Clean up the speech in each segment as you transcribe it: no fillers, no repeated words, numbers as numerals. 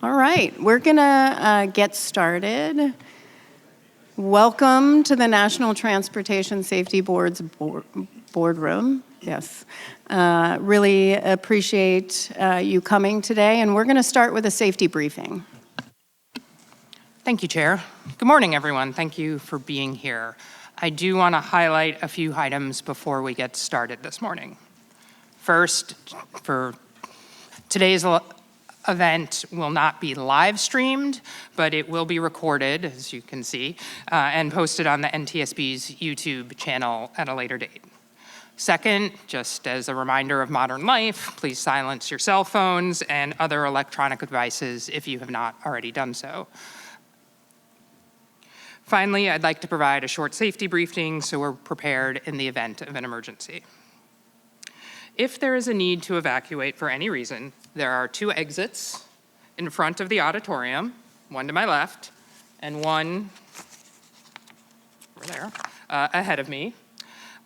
All right, we're gonna get started. Welcome to the National Transportation Safety Board's boardroom. Yes, really appreciate you coming today, and we're gonna start with a safety briefing. Thank you, Chair. Good morning, everyone. Thank you for being here. I do want to highlight a few items before we get started this morning. First, for today's event will not be live streamed, but it will be recorded, as you can see, and posted on the NTSB's YouTube channel at a later date. Second, just as a reminder of modern life, please silence your cell phones and other electronic devices if you have not already done so. Finally, I'd like to provide a short safety briefing so we're prepared in the event of an emergency. If there is a need to evacuate for any reason, there are 2 exits in front of the auditorium, one to my left and one over there ahead of me.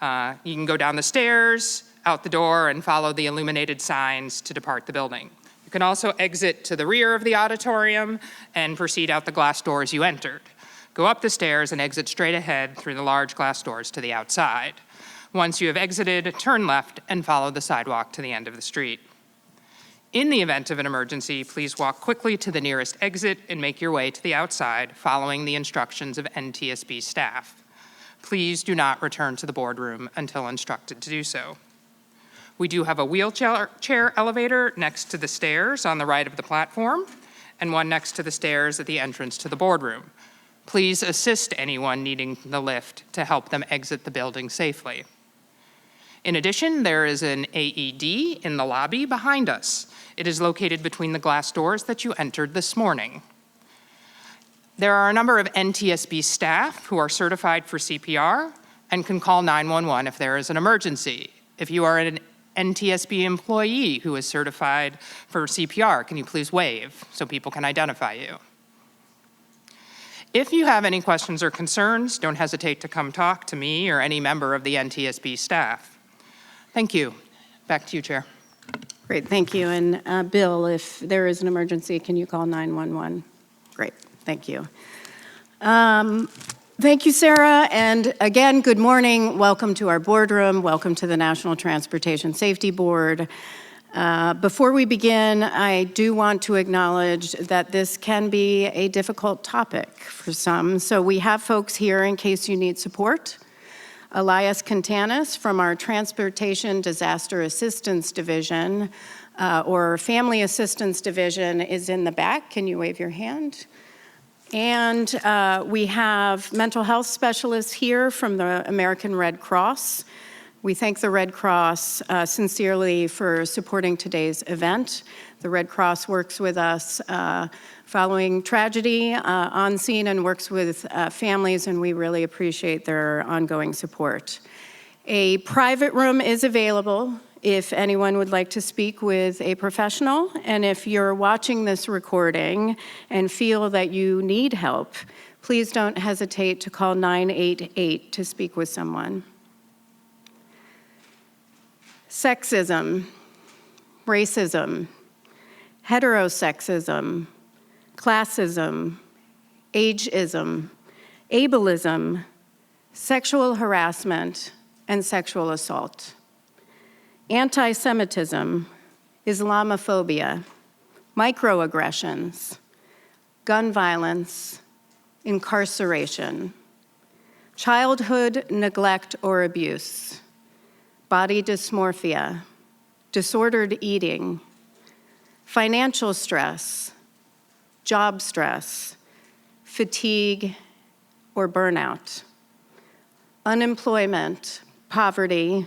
You can go down the stairs, out the door, and follow the illuminated signs to depart the building. You can also exit to the rear of the auditorium and proceed out the glass doors you entered. Go up the stairs and exit straight ahead through the large glass doors to the outside. Once you have exited, turn left and follow the sidewalk to the end of the street. In the event of an emergency, please walk quickly to the nearest exit and make your way to the outside, following the instructions of NTSB staff. Please do not return to the boardroom until instructed to do so. We do have a wheelchair elevator next to the stairs on the right of the platform, and one next to the stairs at the entrance to the boardroom. Please assist anyone needing the lift to help them exit the building safely. In addition, there is an AED in the lobby behind us. It is located between the glass doors that you entered this morning. There are a number of NTSB staff who are certified for CPR and can call 911 if there is an emergency. If you are an NTSB employee who is certified for CPR, can you please wave so people can identify you? If you have any questions or concerns, don't hesitate to come talk to me or any member of the NTSB staff. Thank you. Back to you, Chair. Great, thank you. And Bill, if there is an emergency, can you call 911? Great, thank you. Thank you, Sarah. And again, good morning. Welcome to our boardroom. Welcome to the National Transportation Safety Board. Before we begin, I do want to acknowledge that this can be a difficult topic for some. So we have folks here in case you need support. Elias Quintanas from our Transportation Disaster Assistance Division or Family Assistance Division is in the back. Can you wave your hand? And we have mental health specialists here from the American Red Cross. We thank the Red Cross sincerely for supporting today's event. The Red Cross works with us following tragedy on scene and works with families, and we really appreciate their ongoing support. A private room is available if anyone would like to speak with a professional, and if you're watching this recording and feel that you need help, please don't hesitate to call 988 to speak with someone. Sexism, racism, heterosexism, classism, ageism, ableism, sexual harassment, and sexual assault. Anti-Semitism, Islamophobia, microaggressions, gun violence, incarceration, childhood neglect or abuse, body dysmorphia, disordered eating, financial stress, job stress, fatigue or burnout, unemployment, poverty,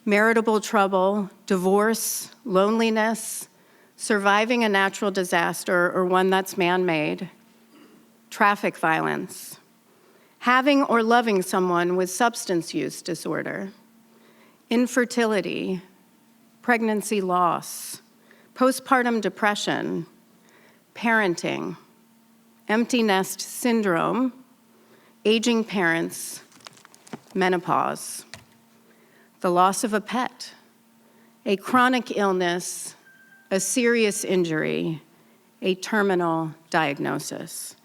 marital trouble, divorce, loneliness, surviving a natural disaster or one that's man-made, traffic violence, having or loving someone with substance use disorder, infertility, pregnancy loss, postpartum depression, parenting, empty nest syndrome, aging parents, menopause, the loss of a pet, a chronic illness, a serious injury, a terminal diagnosis,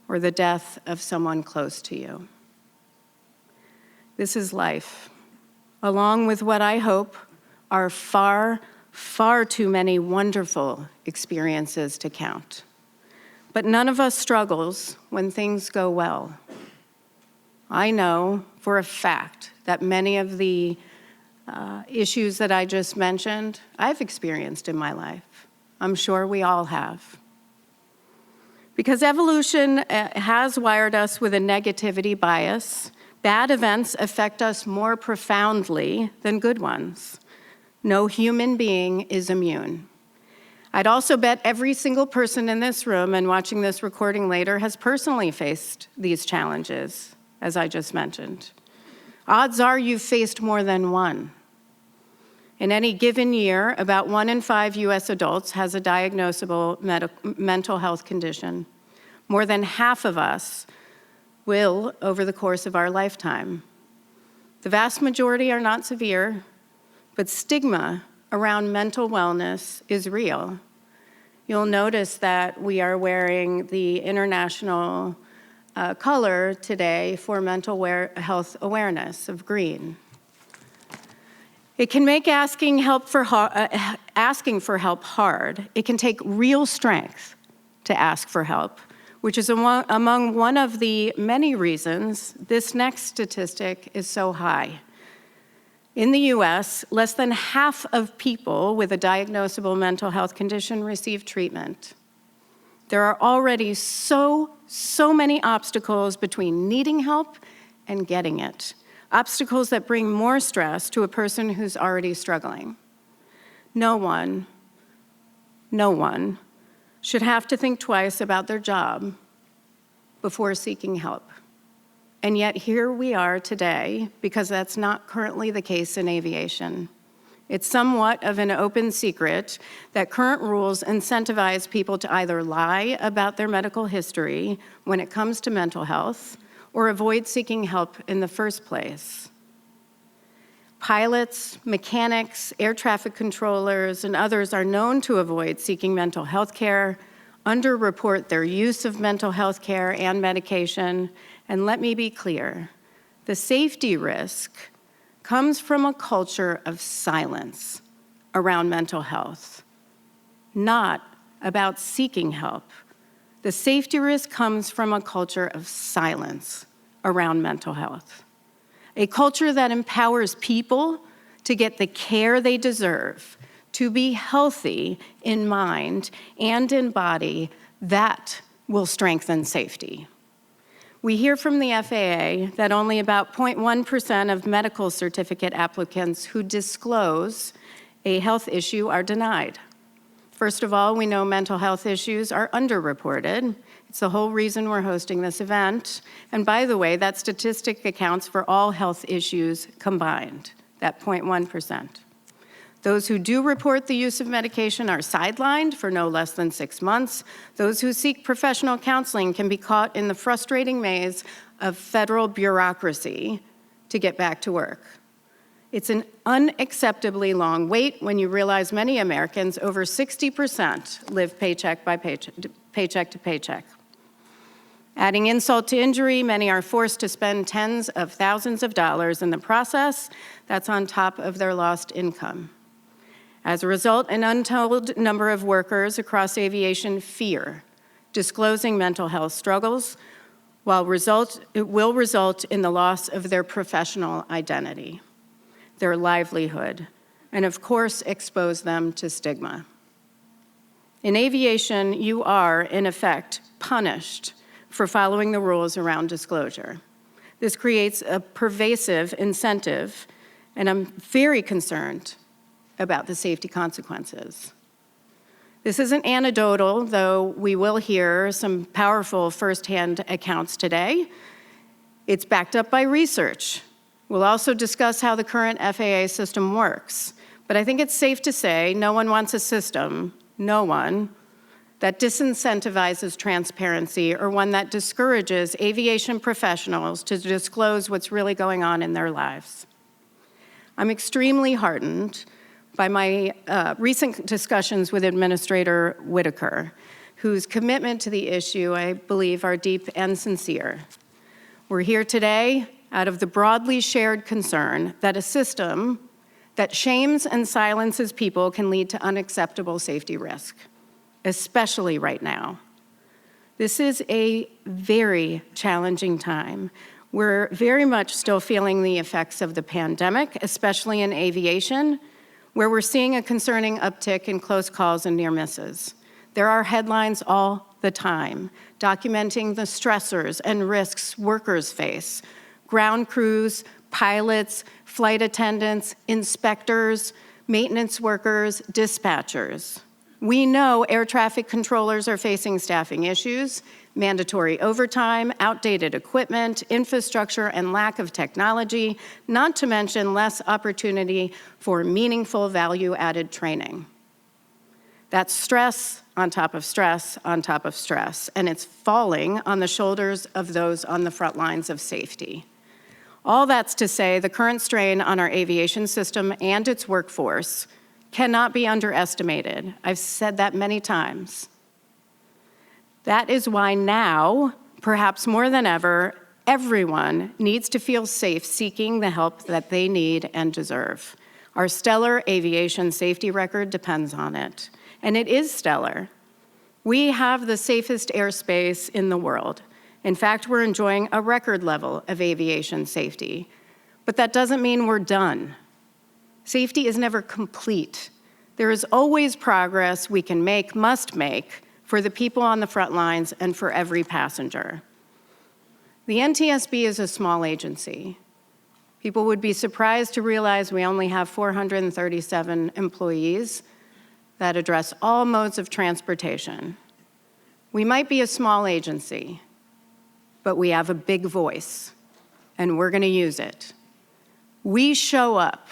or the death of someone close to you. This is life, along with what I hope are far, far too many wonderful experiences to count. But none of us struggles when things go well. I know for a fact that many of the issues that I just mentioned, I've experienced in my life. I'm sure we all have. Because evolution has wired us with a negativity bias, bad events affect us more profoundly than good ones. No human being is immune. I'd also bet every single person in this room and watching this recording later has personally faced these challenges, as I just mentioned. Odds are you've faced more than one. In any given year, about 1 in 5 US adults has a diagnosable mental health condition. More than half of us will over the course of our lifetime. The vast majority are not severe, but stigma around mental wellness is real. You'll notice that we are wearing the international color today for mental health awareness of green. It can make asking for help hard. It can take real strength to ask for help, which is among one of the many reasons this next statistic is so high. In the US, less than half of people with a diagnosable mental health condition receive treatment. There are already so many obstacles between needing help and getting it. Obstacles that bring more stress to a person who's already struggling. No one should have to think twice about their job before seeking help. And yet here we are today because that's not currently the case in aviation. It's somewhat of an open secret that current rules incentivize people to either lie about their medical history when it comes to mental health or avoid seeking help in the first place. Pilots, mechanics, air traffic controllers, and others are known to avoid seeking mental health care, underreport their use of mental health care and medication, and let me be clear, the safety risk comes from a culture of silence around mental health, not about seeking help. The safety risk comes from a culture of silence around mental health, a culture that empowers people to get the care they deserve, to be healthy in mind and in body. That will strengthen safety. We hear from the FAA that only about 0.1% of medical certificate applicants who disclose a health issue are denied. First of all, we know mental health issues are underreported. It's the whole reason we're hosting this event. And by the way, that statistic accounts for all health issues combined, that 0.1%. Those who do report the use of medication are sidelined for no less than 6 months. Those who seek professional counseling can be caught in the frustrating maze of federal bureaucracy to get back to work. It's an unacceptably long wait when you realize many Americans, over 60%, live paycheck to paycheck. Adding insult to injury, many are forced to spend tens of thousands of dollars in the process. That's on top of their lost income. As a result, an untold number of workers across aviation fear disclosing mental health struggles, it will result in the loss of their professional identity, their livelihood, and of course, expose them to stigma. In aviation, you are, in effect, punished for following the rules around disclosure. This creates a pervasive incentive, and I'm very concerned about the safety consequences. This isn't anecdotal, though we will hear some powerful firsthand accounts today. It's backed up by research. We'll also discuss how the current FAA system works. But I think it's safe to say no one wants a system, no one, that disincentivizes transparency or one that discourages aviation professionals to disclose what's really going on in their lives. I'm extremely heartened by my recent discussions with Administrator Whitaker. whose commitment to the issue, I believe, are deep and sincere. We're here today out of the broadly shared concern that a system that shames and silences people can lead to unacceptable safety risk, especially right now. This is a very challenging time. We're very much still feeling the effects of the pandemic, especially in aviation, where we're seeing a concerning uptick in close calls and near misses. There are headlines all the time documenting the stressors and risks workers face. Ground crews, pilots, flight attendants, inspectors, maintenance workers, dispatchers. We know air traffic controllers are facing staffing issues, mandatory overtime, outdated equipment, infrastructure, and lack of technology, not to mention less opportunity for meaningful value-added training. That's stress on top of stress on top of stress, and it's falling on the shoulders of those on the front lines of safety. All that's to say the current strain on our aviation system and its workforce cannot be underestimated. I've said that many times. That is why now, perhaps more than ever, everyone needs to feel safe seeking the help that they need and deserve. Our stellar aviation safety record depends on it, and it is stellar. We have the safest airspace in the world. In fact, we're enjoying a record level of aviation safety, but that doesn't mean we're done. Safety is never complete. There is always progress we can make, must make, for the people on the front lines and for every passenger. The NTSB is a small agency. People would be surprised to realize we only have 437 employees that address all modes of transportation. We might be a small agency, but we have a big voice, and we're going to use it. We show up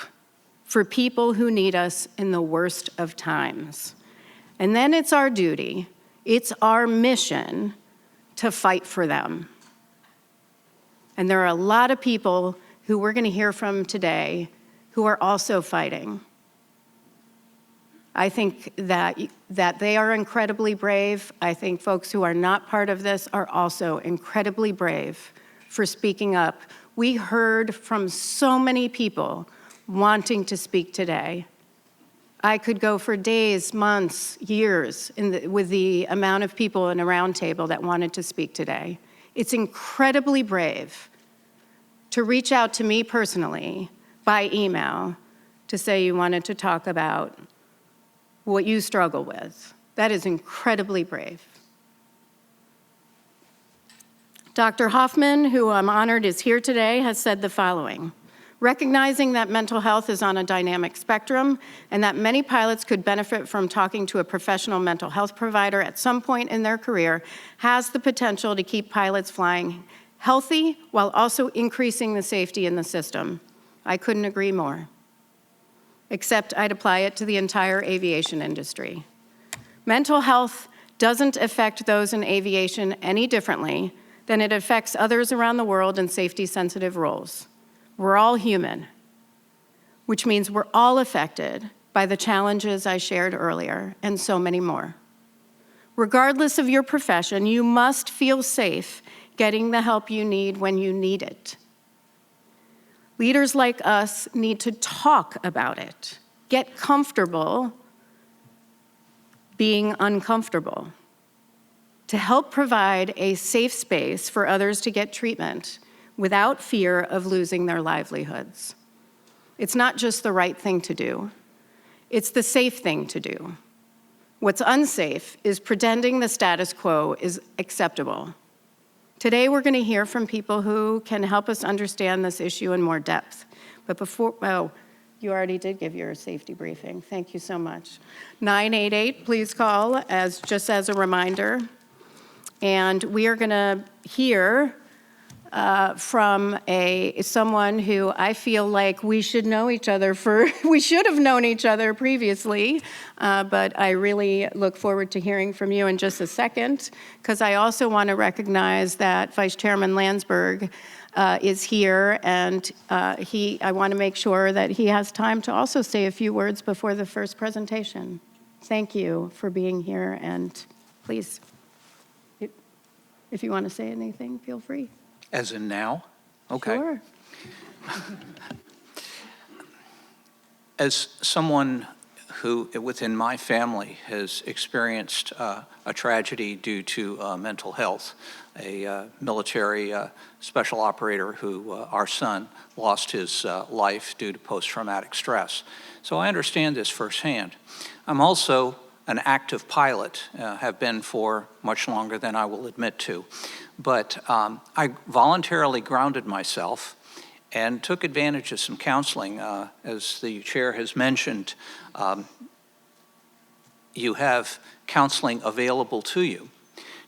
for people who need us in the worst of times. And then it's our duty, it's our mission to fight for them. And there are a lot of people who we're going to hear from today who are also fighting. I think that they are incredibly brave. I think folks who are not part of this are also incredibly brave for speaking up. We heard from so many people wanting to speak today. I could go for days, months, years with the amount of people in a round table that wanted to speak today. It's incredibly brave to reach out to me personally by email to say you wanted to talk about what you struggle with. That is incredibly brave. Dr. Hoffman, who I'm honored is here today, has said the following: recognizing that mental health is on a dynamic spectrum and that many pilots could benefit from talking to a professional mental health provider at some point in their career has the potential to keep pilots flying healthy while also increasing the safety in the system. I couldn't agree more. Except I'd apply it to the entire aviation industry. Mental health doesn't affect those in aviation any differently than it affects others around the world in safety-sensitive roles. We're all human, which means we're all affected by the challenges I shared earlier, and so many more. Regardless of your profession, you must feel safe getting the help you need when you need it. Leaders like us need to talk about it, get comfortable being uncomfortable, to help provide a safe space for others to get treatment without fear of losing their livelihoods. It's not just the right thing to do, it's the safe thing to do. What's unsafe is pretending the status quo is acceptable. Today, we're going to hear from people who can help us understand this issue in more depth. But before, you already did give your safety briefing. Thank you so much. 988, please call, just as a reminder. And we are going to hear from someone who I feel like we should know each other we should have known each other previously, but I really look forward to hearing from you in just a second, because I also want to recognize that Vice Chairman Landsberg is here, and I want to make sure that he has time to also say a few words before the first presentation. Thank you for being here, and Please. If you want to say anything, feel free. As in now? Okay. Sure. As someone who within my family has experienced a tragedy due to mental health, a military special operator who, our son, lost his life due to post-traumatic stress. So I understand this firsthand. I'm also an active pilot, have been for much longer than I will admit to. But I voluntarily grounded myself and took advantage of some counseling. As the chair has mentioned, you have counseling available to you.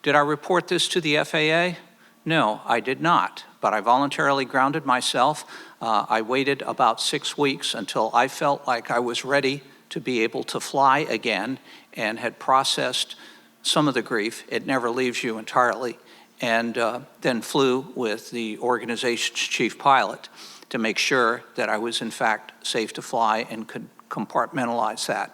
Did I report this to the FAA? No, I did not, but I voluntarily grounded myself. I waited about 6 weeks until I felt like I was ready to be able to fly again and had processed some of the grief. It never leaves you entirely. And then flew with the organization's chief pilot to make sure that I was in fact safe to fly and could compartmentalize that.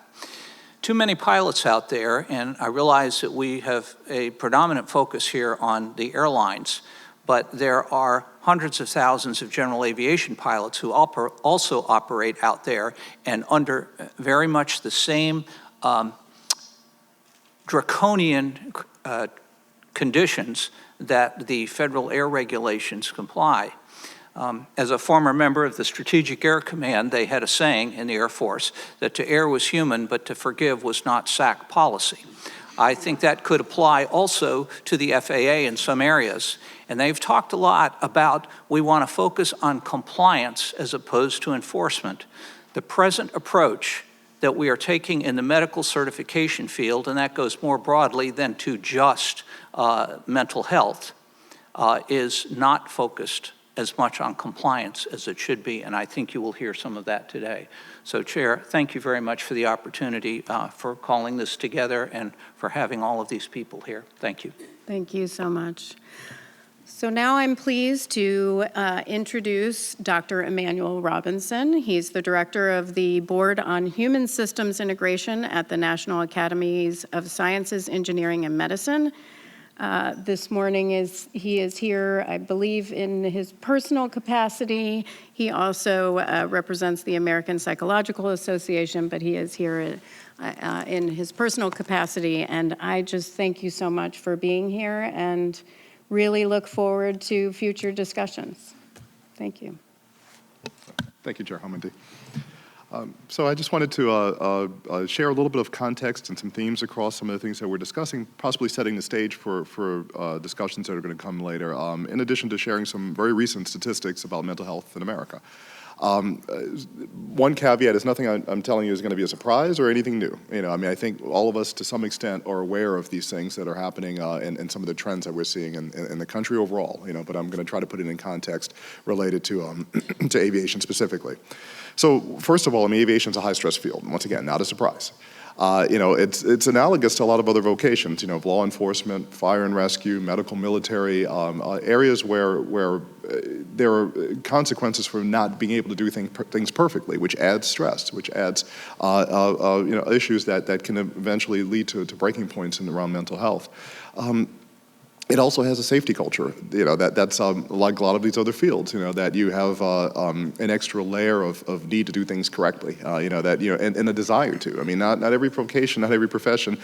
Too many pilots out there, and I realize that we have a predominant focus here on the airlines, but there are hundreds of thousands of general aviation pilots who also operate out there and under very much the same draconian conditions that the federal air regulations comply. As a former member of the Strategic Air Command, they had a saying in the Air Force that to err was human, but to forgive was not SAC policy. I think that could apply also to the FAA in some areas. And they've talked a lot about we want to focus on compliance as opposed to enforcement. The present approach that we are taking in the medical certification field, and that goes more broadly than to just mental health, is not focused as much on compliance as it should be, and I think you will hear some of that today. So, Chair, thank you very much for the opportunity for calling this together and for having all of these people here. Thank you. Thank you so much. So now I'm pleased to introduce Dr. Emmanuel Robinson. He's the director of the Board on Human Systems Integration at the National Academies of Sciences, Engineering, and Medicine. This morning he is here, I believe, in his personal capacity. He also represents the American Psychological Association, but he is here in his personal capacity. And I just thank you so much for being here and really look forward to future discussions. Thank you. Thank you, Chair Homendy. So I just wanted to share a little bit of context and some themes across some of the things that we're discussing, possibly setting the stage for discussions that are going to come later, in addition to sharing some very recent statistics about mental health in America. One caveat is nothing I'm telling you is going to be a surprise or anything new. You know, I mean, I think all of us to some extent are aware of these things that are happening and some of the trends that we're seeing in the country overall, you know, but I'm going to try to put it in context related to to aviation specifically. So first of all, I mean, aviation is a high-stress field. Once again, not a surprise. You know, it's analogous to a lot of other vocations, you know, law enforcement, fire and rescue, medical, military, areas where there are consequences for not being able to do things perfectly, which adds stress, which adds you know, issues that can eventually lead to breaking points around mental health. It also has a safety culture, you know, that's like a lot of these other fields, you know, that you have an extra layer of need to do things correctly, you know, that, you know, and a desire to. I mean, not every vocation, not every profession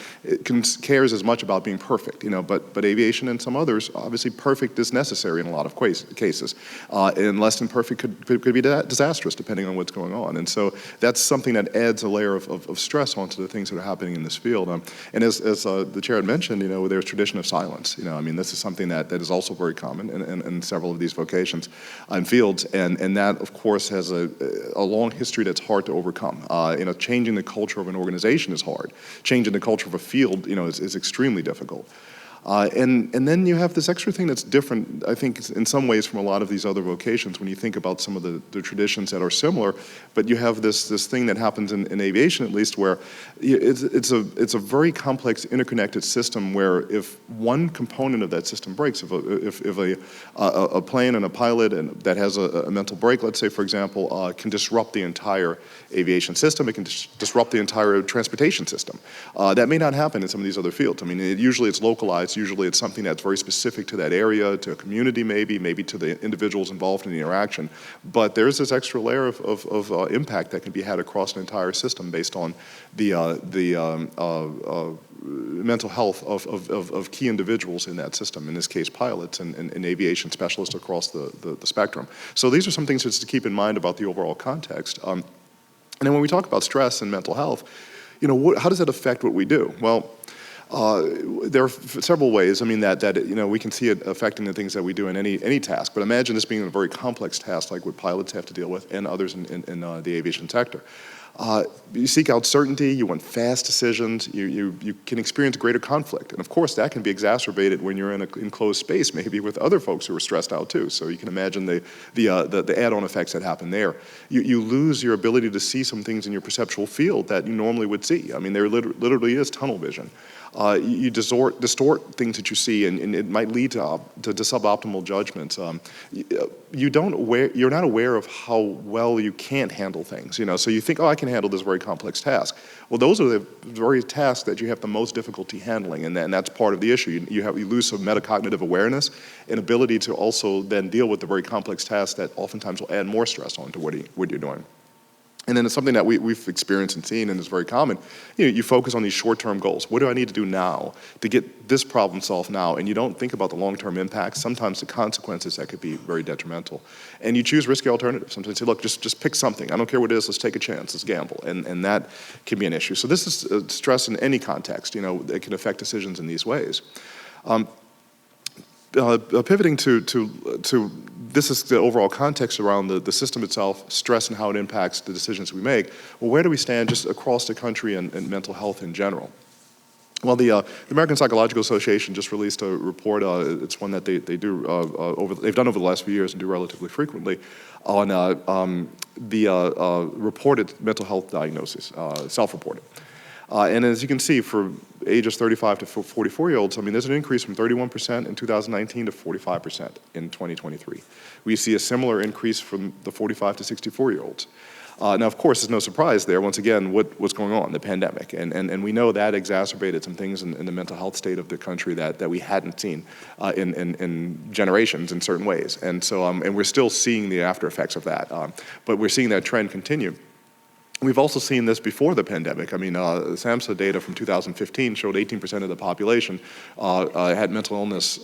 cares as much about being perfect, you know, but aviation and some others, obviously perfect is necessary in a lot of cases. And less than perfect could be disastrous depending on what's going on. And so that's something that adds a layer of stress onto the things that are happening in this field. And as the chair had mentioned, you know, there's tradition of silence, you know, I mean, this is something that is also very common in several of these vocations and fields, and that, of course, has a long history that's hard to overcome. You know, changing the culture of an organization is hard. Changing the culture of a field, you know, is extremely difficult. And then you have this extra thing that's different, I think, in some ways from a lot of these other vocations when you think about some of the traditions that are similar, but you have this thing that happens in aviation, at least, where it's a very complex, interconnected system where if one component of that system breaks, if a plane and a pilot that has a mental break, let's say, for example, can disrupt the entire aviation system, it can disrupt the entire transportation system. That may not happen in some of these other fields. I mean, usually it's localized. Usually it's something that's very specific to that area, to a community maybe to the individuals involved in the interaction. But there's this extra layer of impact that can be had across an entire system based on the mental health of key individuals in that system, in this case pilots and aviation specialists across the spectrum. So these are some things just to keep in mind about the overall context. And then when we talk about stress and mental health, how does that affect what we do? Well, there are several ways. I mean, that we can see it affecting the things that we do in any task. But imagine this being a very complex task like what pilots have to deal with and others in the aviation sector. You seek out certainty, you want fast decisions, you can experience greater conflict. And of course, that can be exacerbated when you're in an enclosed space, maybe with other folks who are stressed out too. So you can imagine the add-on effects that happen there. You lose your ability to see some things in your perceptual field that you normally would see. I mean, there literally is tunnel vision. You distort things that you see, and it might lead to suboptimal judgments. You're not aware of how well you can't handle things. So you think, oh, I can handle this very complex task. Well, those are the very tasks that you have the most difficulty handling, and that's part of the issue. You lose some metacognitive awareness and ability to also then deal with the very complex tasks that oftentimes will add more stress onto what you're doing. And then it's something that we've experienced and seen, and is very common. You focus on these short-term goals. What do I need to do now to get this problem solved now? And you don't think about the long-term impacts, sometimes the consequences that could be very detrimental. And you choose risky alternatives. Sometimes you say, look, just pick something. I don't care what it is, let's take a chance, let's gamble. And that can be an issue. So this is stress in any context. It can affect decisions in these ways. Pivoting to this is the overall context around the system itself, stress and how it impacts the decisions we make. Well, where do we stand just across the country and mental health in general? Well, the American Psychological Association just released a report. It's one that they've done over the last few years and do relatively frequently on the reported mental health diagnosis, self-reported. And as you can see, for ages 35 to 44-year-olds, I mean, there's an increase from 31% in 2019 to 45% in 2023. We see a similar increase from the 45 to 64-year-olds. Now, of course, there's no surprise there. Once again, what's going on, the pandemic. And we know that exacerbated some things in the mental health state of the country that we hadn't seen in generations in certain ways. And so, and we're still seeing the after effects of that. But we're seeing that trend continue. We've also seen this before the pandemic. I mean, SAMHSA data from 2015 showed 18% of the population had mental illness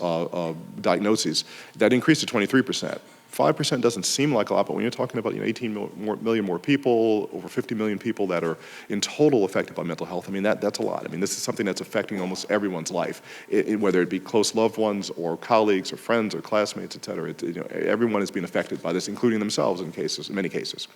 diagnoses. That increased to 23%. 5% doesn't seem like a lot, but when you're talking about 18 million more people, over 50 million people that are in total affected by mental health, I mean, that's a lot. I mean, this is something that's affecting almost everyone's life, whether it be close loved ones or colleagues or friends or classmates, et cetera. Everyone is being affected by this, including themselves in many cases.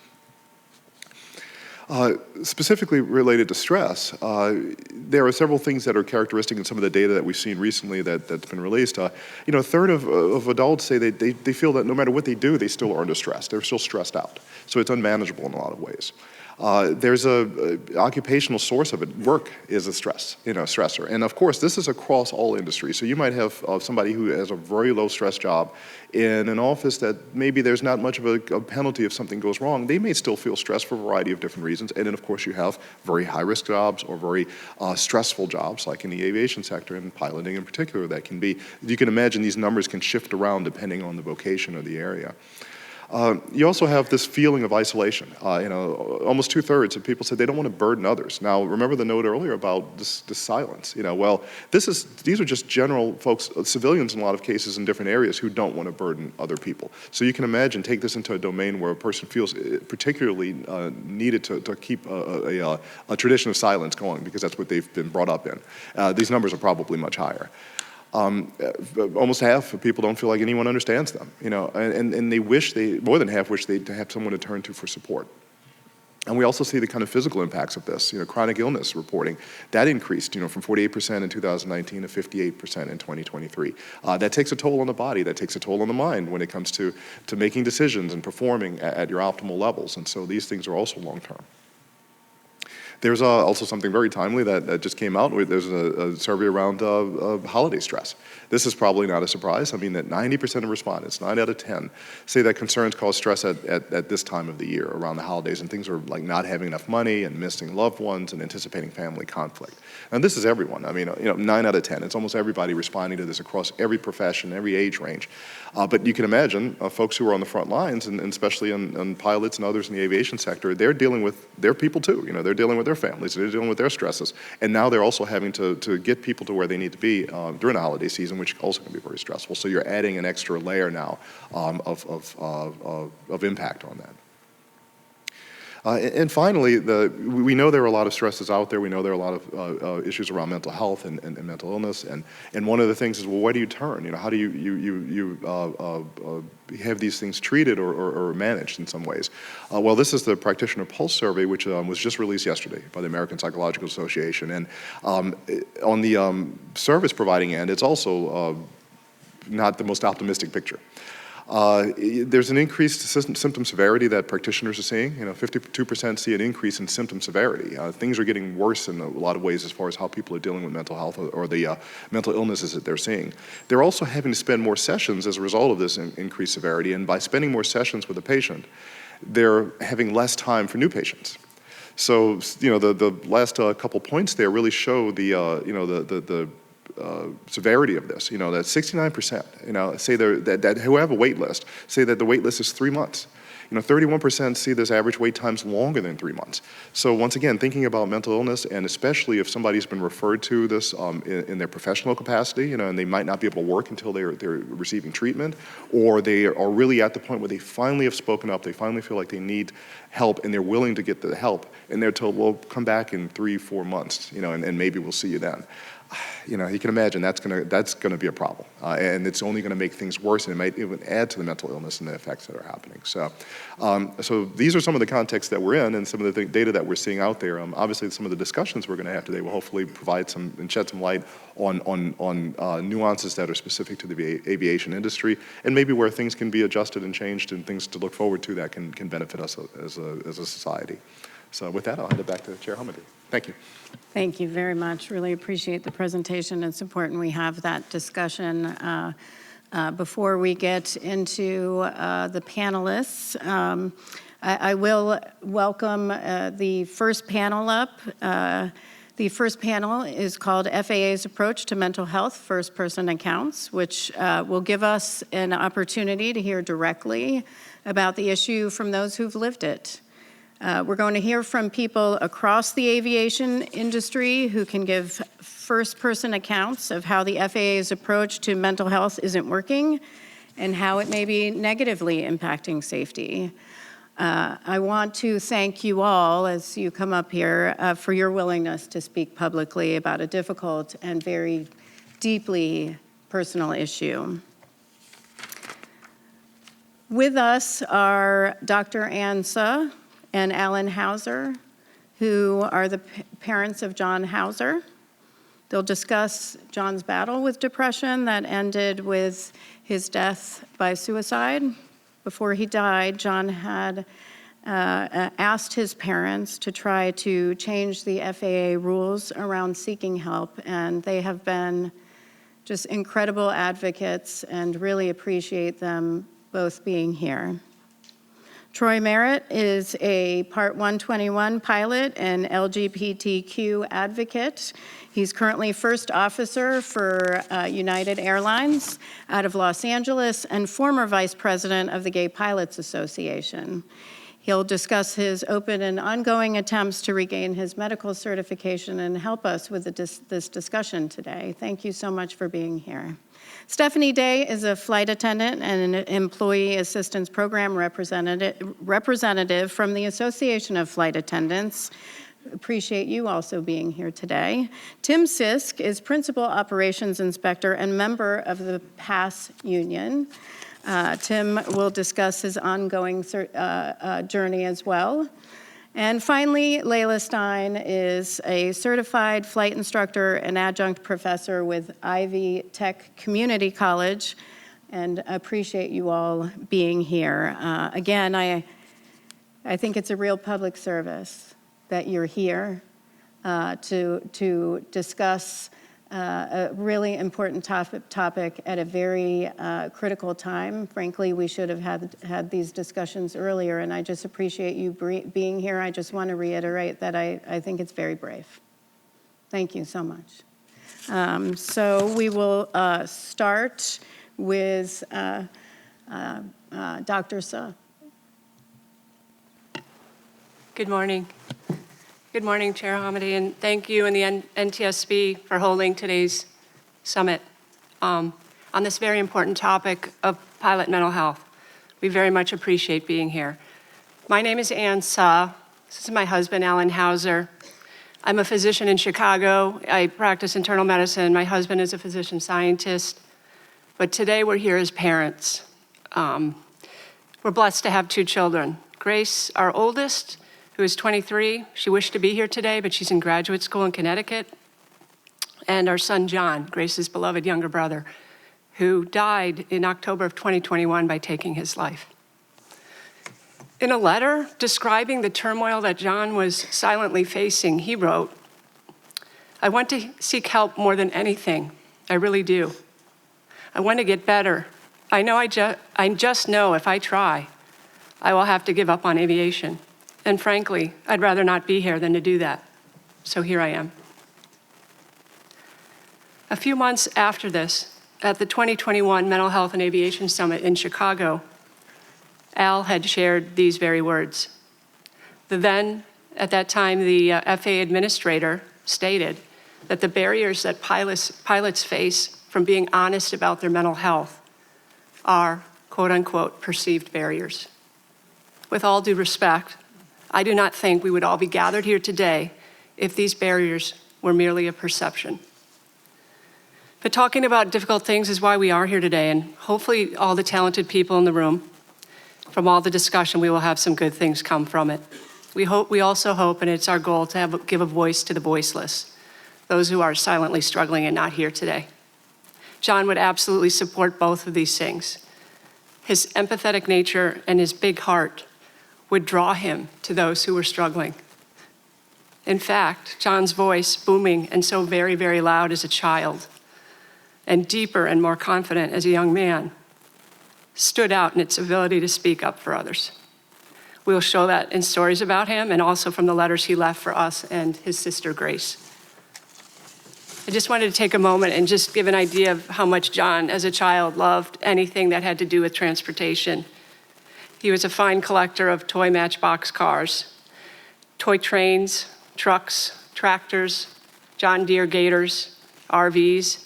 Specifically related to stress, there are several things that are characteristic in some of the data that we've seen recently that's been released. A third of adults say they feel that no matter what they do, they still are under stress. They're still stressed out. So it's unmanageable in a lot of ways. There's a occupational source of it. Work is a stressor. And of course, this is across all industries. So you might have somebody who has a very low stress job in an office that maybe there's not much of a penalty if something goes wrong. They may still feel stressed for a variety of different reasons. And then of course you have very high risk jobs or very stressful jobs like in the aviation sector and piloting in particular that can be, you can imagine these numbers can shift around depending on the vocation or the area. You also have this feeling of isolation. Almost 2/3 of people said they don't want to burden others. Now, remember the note earlier about this silence. Well, these are just general folks, civilians in a lot of cases in different areas who don't want to burden other people. So you can imagine, take this into a domain where a person feels particularly needed to keep a tradition of silence going because that's what they've been brought up in. These numbers are probably much higher. Almost half of people don't feel like anyone understands them, and more than half wish they have someone to turn to for support. And we also see the kind of physical impacts of this. Chronic illness reporting, that increased, from 48% in 2019 to 58% in 2023. That takes a toll on the body, that takes a toll on the mind when it comes to making decisions and performing at your optimal levels. And so these things are also long-term. There's also something very timely that just came out. There's a survey around holiday stress. This is probably not a surprise. I mean that 90% of respondents, 9 out of 10, say that concerns cause stress at this time of the year, around the holidays, and things are like not having enough money and missing loved ones and anticipating family conflict. And this is everyone. I mean, 9 out of 10. It's almost everybody responding to this across every profession, every age range. But you can imagine folks who are on the front lines, and especially on pilots and others in the aviation sector, they're dealing with their people too. They're dealing with their families, they're dealing with their stresses, and now they're also having to get people to where they need to be during the holiday season, which also can be very stressful. So you're adding an extra layer now of impact on that. And finally, we know there are a lot of stresses out there. We know there are a lot of issues around mental health and mental illness. And one of the things is, well, where do you turn? How do you have these things treated or managed in some ways? Well, this is the Practitioner Pulse Survey, which was just released yesterday by the American Psychological Association. And on the service providing end, it's also not the most optimistic picture. There's an increased symptom severity that practitioners are seeing. 52% see an increase in symptom severity. Things are getting worse in a lot of ways as far as how people are dealing with mental health or the mental illnesses that they're seeing. They're also having to spend more sessions as a result of this increased severity, and by spending more sessions with a patient, they're having less time for new patients. So, the last couple points there really show the severity of this. That 69%, say that who have a wait list, say that the wait list is 3 months. 31% see this average wait time's longer than 3 months. So once again, thinking about mental illness, and especially if somebody's been referred to this in their professional capacity, and they might not be able to work until they're receiving treatment, or they are really at the point where they finally have spoken up, they finally feel like they need help, and they're willing to get the help, and they're told, well, come back in 3-4 months, and maybe we'll see you then. You can imagine that's gonna be a problem, and it's only gonna make things worse, and it might even add to the mental illness and the effects that are happening. So, so these are some of the contexts that we're in, and some of the data that we're seeing out there. Obviously, some of the discussions we're going to have today will hopefully provide some and shed some light on nuances that are specific to the aviation industry, and maybe where things can be adjusted and changed, and things to look forward to that can benefit us as a society. So with that, I'll hand it back to Chair Homendy. Thank you. Thank you very much. Really appreciate the presentation. It's important we have that discussion. Before we get into the panelists, I will welcome the first panel up. The first panel is called FAA's Approach to Mental Health First-Person Accounts, which will give us an opportunity to hear directly about the issue from those who've lived it. We're going to hear from people across the aviation industry who can give first-person accounts of how the FAA's approach to mental health isn't working and how it may be negatively impacting safety. I want to thank you all as you come up here for your willingness to speak publicly about a difficult and very deeply personal issue. With us are Dr. Ansa and Alan Hauser, who are the parents of John Hauser. They'll discuss John's battle with depression that ended with his death by suicide. Before he died, John had asked his parents to try to change the FAA rules around seeking help, and they have been just incredible advocates, and really appreciate them both being here. Troy Merritt is a Part 121 pilot and LGBTQ advocate. He's currently first officer for United Airlines out of Los Angeles and former vice president of the Gay Pilots Association. He'll discuss his open and ongoing attempts to regain his medical certification and help us with this discussion today. Thank you so much for being here. Stephanie Day is a flight attendant and an employee assistance program representative from the Association of Flight Attendants. Appreciate you also being here today. Tim Sisk is principal operations inspector and member of the PASS union. Tim will discuss his ongoing journey as well. And finally, Layla Stein is a certified flight instructor and adjunct professor with Ivy Tech Community College, and appreciate you all being here. Again, I think it's a real public service that you're here to discuss a really important topic at a very critical time. Frankly, we should have had these discussions earlier, and I just appreciate you being here. I just want to reiterate that I think it's very brave. Thank you so much. So we will start with Dr. Suh. Good morning. Good morning, Chair Homendy, and thank you and the NTSB for holding today's summit on this very important topic of pilot mental health. We very much appreciate being here. My name is Ann Suh. This is my husband, Alan Hauser. I'm a physician in Chicago. I practice internal medicine. My husband is a physician scientist. But today we're here as parents. We're blessed to have 2 children. Grace, our oldest, who is 23. She wished to be here today, but she's in graduate school in Connecticut. And our son, John, Grace's beloved younger brother, who died in October of 2021 by taking his life. In a letter describing the turmoil that John was silently facing, he wrote, "I want to seek help more than anything. I really do. I want to get better. I just know if I try, I will have to give up on aviation. And frankly, I'd rather not be here than to do that. So here I am." A few months after this, at the 2021 Mental Health and Aviation Summit in Chicago, Al had shared these very words. At that time, the FAA administrator stated that the barriers that pilots face from being honest about their mental health are, quote unquote, perceived barriers. With all due respect, I do not think we would all be gathered here today if these barriers were merely a perception. But talking about difficult things is why we are here today, and hopefully all the talented people in the room, from all the discussion, we will have some good things come from it. We also hope, and it's our goal, to give a voice to the voiceless, those who are silently struggling and not here today. John would absolutely support both of these things. His empathetic nature and his big heart would draw him to those who were struggling. In fact, John's voice, booming and so very, very loud as a child, and deeper and more confident as a young man, stood out in its ability to speak up for others. We'll show that in stories about him and also from the letters he left for us and his sister Grace. I just wanted to take a moment and just give an idea of how much John, as a child, loved anything that had to do with transportation. He was a fine collector of toy Matchbox cars, toy trains, trucks, tractors, John Deere Gators, RVs,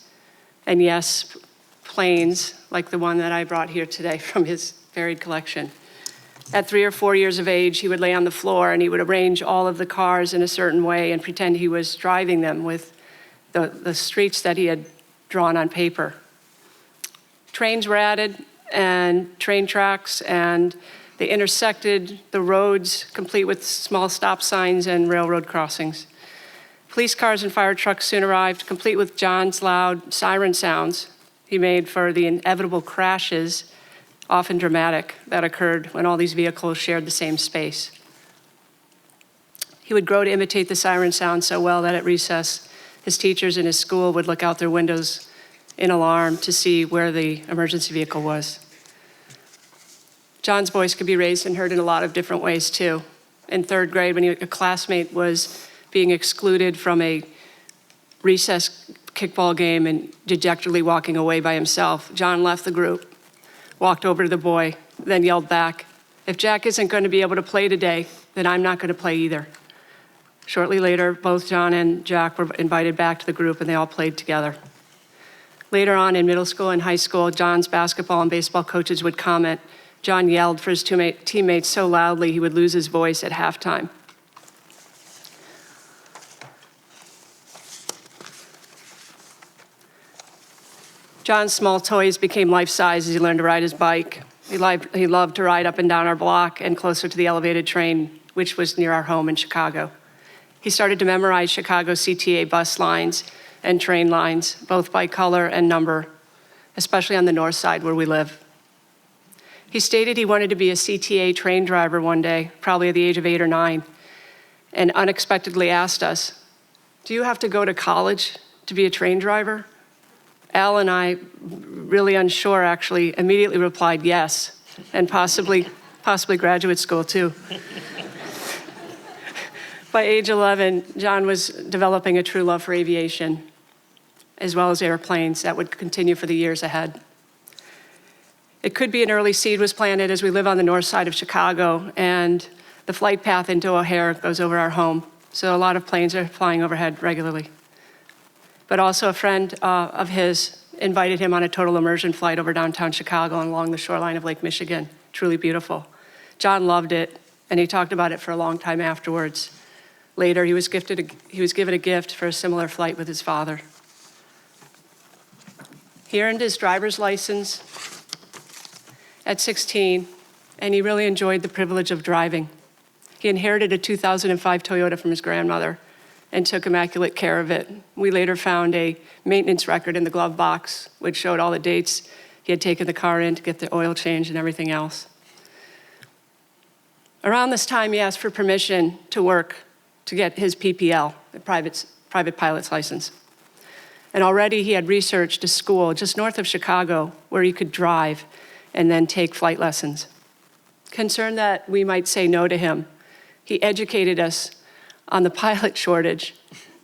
and yes, planes like the one that I brought here today from his varied collection. At 3 or 4 years of age, he would lay on the floor and he would arrange all of the cars in a certain way and pretend he was driving them with the streets that he had drawn on paper. Trains were added and train tracks, and they intersected the roads, complete with small stop signs and railroad crossings. Police cars and fire trucks soon arrived, complete with John's loud siren sounds he made for the inevitable crashes, often dramatic, that occurred when all these vehicles shared the same space. He would grow to imitate the siren sound so well that at recess, his teachers in his school would look out their windows in alarm to see where the emergency vehicle was. John's voice could be raised and heard in a lot of different ways too. In 3rd grade, when a classmate was being excluded from a recess kickball game and dejectedly walking away by himself, John left the group, walked over to the boy, then yelled back, "If Jack isn't going to be able to play today, then I'm not going to play either." Shortly later, both John and Jack were invited back to the group and they all played together. Later on in middle school and high school, John's basketball and baseball coaches would comment, John yelled for his teammates so loudly he would lose his voice at halftime. John's small toys became life-size as he learned to ride his bike. He loved to ride up and down our block and closer to the elevated train which was near our home in Chicago. He started to memorize Chicago CTA bus lines and train lines, both by color and number, especially on the north side where we live. He stated he wanted to be a CTA train driver one day, probably at the age of 8 or 9, and unexpectedly asked us, "Do you have to go to college to be a train driver?" Al and I, really unsure actually, immediately replied yes, and possibly graduate school too. By age 11, John was developing a true love for aviation, as well as airplanes that would continue for the years ahead. It could be an early seed was planted as we live on the north side of Chicago, and the flight path into O'Hare goes over our home, so a lot of planes are flying overhead regularly. But also a friend of his invited him on a total immersion flight over downtown Chicago and along the shoreline of Lake Michigan. Truly beautiful. John loved it, and he talked about it for a long time afterwards. Later, he was given a gift for a similar flight with his father. He earned his driver's license at 16, and he really enjoyed the privilege of driving. He inherited a 2005 Toyota from his grandmother and took immaculate care of it. We later found a maintenance record in the glove box, which showed all the dates he had taken the car in to get the oil change and everything else. Around this time, he asked for permission to work to get his PPL, the private pilot's license. And already he had researched a school just north of Chicago where he could drive and then take flight lessons. Concerned that we might say no to him, he educated us on the pilot shortage,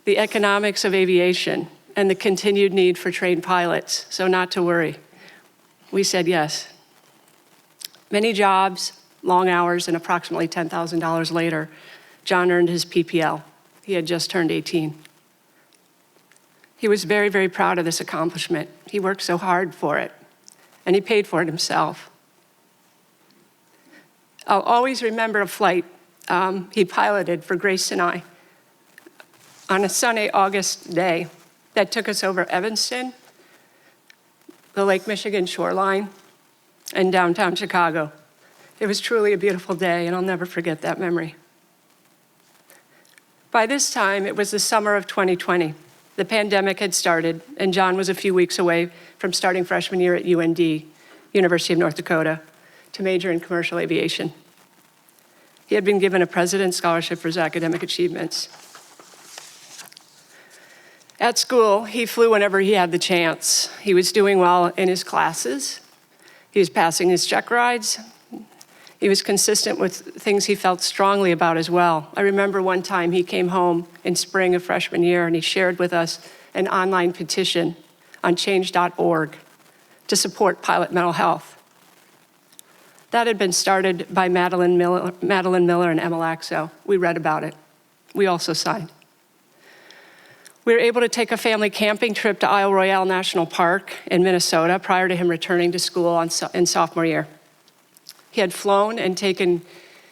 the economics of aviation, and the continued need for trained pilots, so not to worry. We said yes. Many jobs, long hours, and approximately $10,000 later, John earned his PPL. He had just turned 18. He was very, very proud of this accomplishment. He worked so hard for it, and he paid for it himself. I'll always remember a flight he piloted for Grace and I on a sunny August day that took us over Evanston, the Lake Michigan shoreline, and downtown Chicago. It was truly a beautiful day, and I'll never forget that memory. By this time, it was the summer of 2020. The pandemic had started, and John was a few weeks away from starting freshman year at UND, University of North Dakota, to major in commercial aviation. He had been given a President's Scholarship for his academic achievements. At school, he flew whenever he had the chance. He was doing well in his classes. He was passing his check rides. He was consistent with things he felt strongly about as well. I remember one time he came home in spring of freshman year and he shared with us an online petition on change.org to support pilot mental health. That had been started by Madeline Miller and Emma Laxo. We read about it. We also signed. We were able to take a family camping trip to Isle Royale National Park in Minnesota prior to him returning to school in sophomore year. He had flown and taken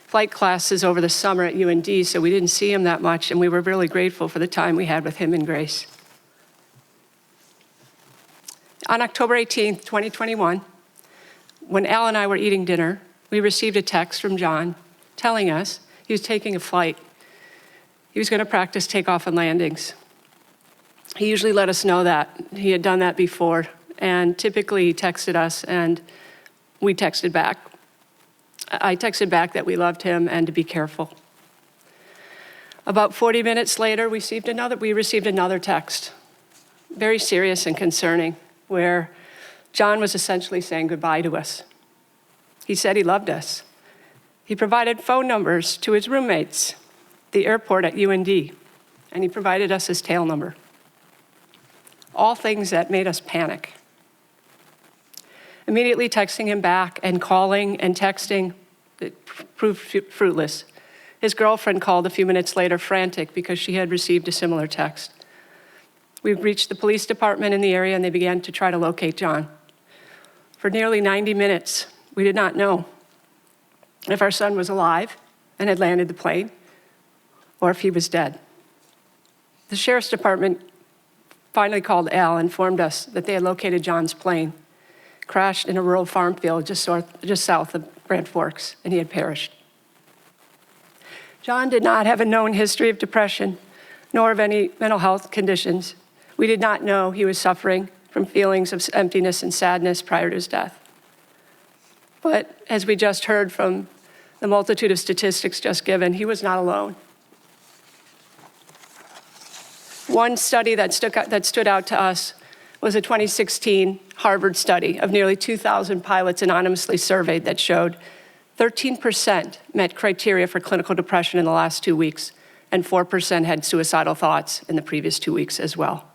flight classes over the summer at UND, so we didn't see him that much, and we were really grateful for the time we had with him and Grace. On October 18th, 2021, when Al and I were eating dinner, we received a text from John telling us he was taking a flight. He was going to practice takeoff and landings. He usually let us know that. He had done that before, and typically he texted us, and we texted back. I texted back that we loved him and to be careful. About 40 minutes later, we received another text, very serious and concerning, where John was essentially saying goodbye to us. He said he loved us. He provided phone numbers to his roommates, the airport at UND, and he provided us his tail number. All things that made us panic. Immediately texting him back and calling and texting, it proved fruitless. His girlfriend called a few minutes later, frantic, because she had received a similar text. We reached the police department in the area, and they began to try to locate John. For nearly 90 minutes, we did not know if our son was alive and had landed the plane, or if he was dead. The sheriff's department finally called Al and informed us that they had located John's plane, crashed in a rural farm field just south of Grand Forks, and he had perished. John did not have a known history of depression, nor of any mental health conditions. We did not know he was suffering from feelings of emptiness and sadness prior to his death. But as we just heard from the multitude of statistics just given, he was not alone. One study that stood out to us was a 2016 Harvard study of nearly 2,000 pilots anonymously surveyed that showed 13% met criteria for clinical depression in the last 2 weeks, and 4% had suicidal thoughts in the previous 2 weeks as well.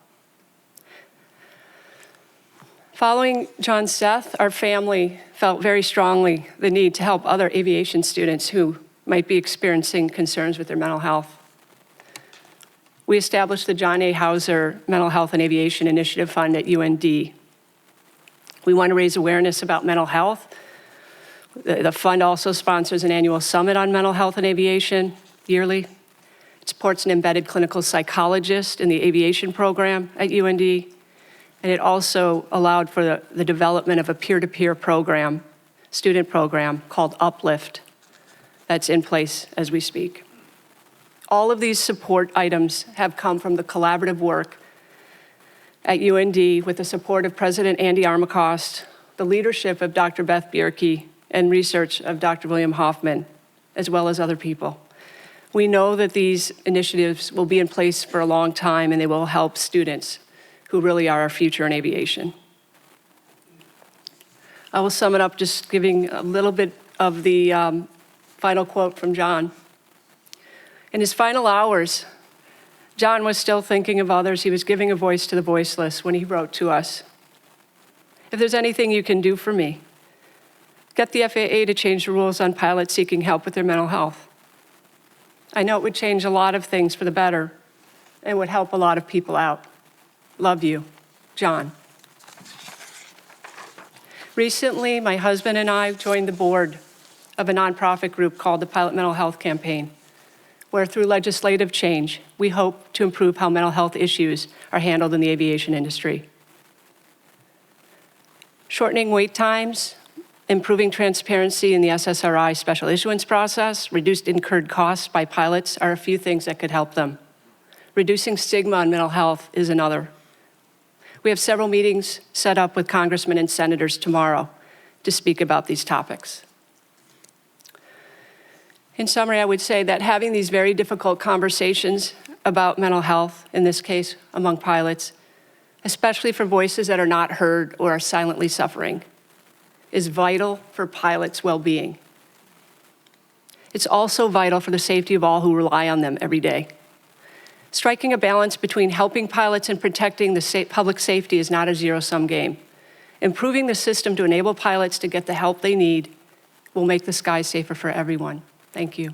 Following John's death, our family felt very strongly the need to help other aviation students who might be experiencing concerns with their mental health. We established the John A. Hauser Mental Health and Aviation Initiative Fund at UND. We want to raise awareness about mental health. The fund also sponsors an annual summit on mental health and aviation yearly. It supports an embedded clinical psychologist in the aviation program at UND. And it also allowed for the development of a peer-to-peer program, student program called Uplift that's in place as we speak. All of these support items have come from the collaborative work at UND with the support of President Andy Armacost, the leadership of Dr. Beth Bierke, and research of Dr. William Hoffman, as well as other people. We know that these initiatives will be in place for a long time and they will help students who really are our future in aviation. I will sum it up just giving a little bit of the final quote from John. In his final hours, John was still thinking of others. He was giving a voice to the voiceless when he wrote to us, "If there's anything you can do for me, get the FAA to change the rules on pilots seeking help with their mental health. I know it would change a lot of things for the better and would help a lot of people out. Love you, John." Recently, my husband and I joined the board of a nonprofit group called the Pilot Mental Health Campaign, where through legislative change, we hope to improve how mental health issues are handled in the aviation industry. Shortening wait times, improving transparency in the SSRI special issuance process, reduced incurred costs by pilots are a few things that could help them. Reducing stigma on mental health is another. We have several meetings set up with congressmen and senators tomorrow to speak about these topics. In summary, I would say that having these very difficult conversations about mental health, in this case among pilots, especially for voices that are not heard or are silently suffering, is vital for pilots' well-being. It's also vital for the safety of all who rely on them every day. Striking a balance between helping pilots and protecting the public safety is not a zero-sum game. Improving the system to enable pilots to get the help they need will make the sky safer for everyone. Thank you.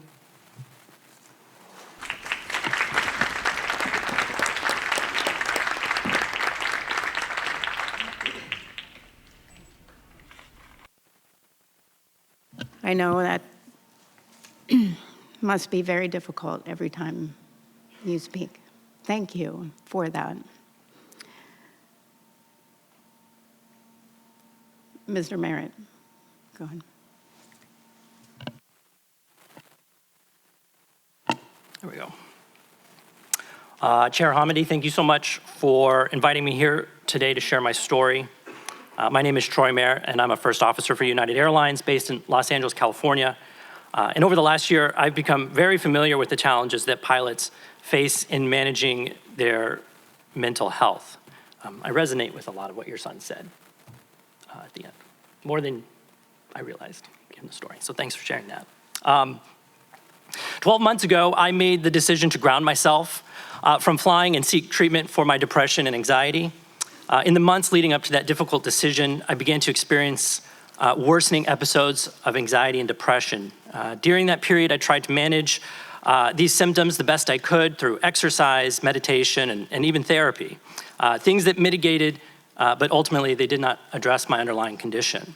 I know that must be very difficult every time you speak. Thank you for that. Mr. Merritt, go ahead. There we go. Chair Homendy, thank you so much for inviting me here today to share my story. My name is Troy Mayer, and I'm a first officer for United Airlines based in Los Angeles, California. And over the last year, I've become very familiar with the challenges that pilots face in managing their mental health. I resonate with a lot of what your son said at the end, more than I realized in the story. So thanks for sharing that. 12 months ago, I made the decision to ground myself from flying and seek treatment for my depression and anxiety. In the months leading up to that difficult decision, I began to experience worsening episodes of anxiety and depression. During that period, I tried to manage these symptoms the best I could through exercise, meditation, and even therapy. Things that mitigated, but ultimately they did not address my underlying condition.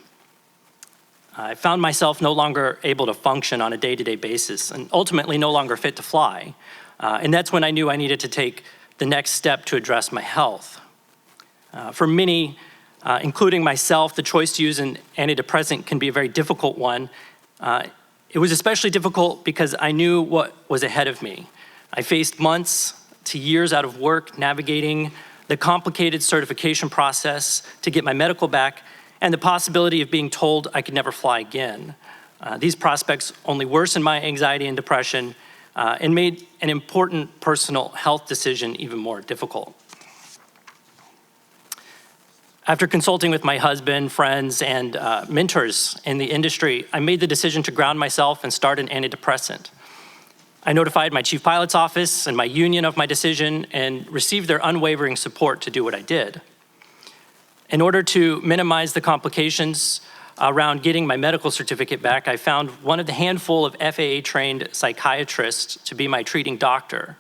I found myself no longer able to function on a day-to-day basis and ultimately no longer fit to fly. And that's when I knew I needed to take the next step to address my health. For many, including myself, the choice to use an antidepressant can be a very difficult one. It was especially difficult because I knew what was ahead of me. I faced months to years out of work navigating the complicated certification process to get my medical back and the possibility of being told I could never fly again. These prospects only worsened my anxiety and depression and made an important personal health decision even more difficult. After consulting with my husband, friends, and mentors in the industry, I made the decision to ground myself and start an antidepressant. I notified my chief pilot's office and my union of my decision and received their unwavering support to do what I did. In order to minimize the complications around getting my medical certificate back, I found one of the handful of FAA-trained psychiatrists to be my treating doctor.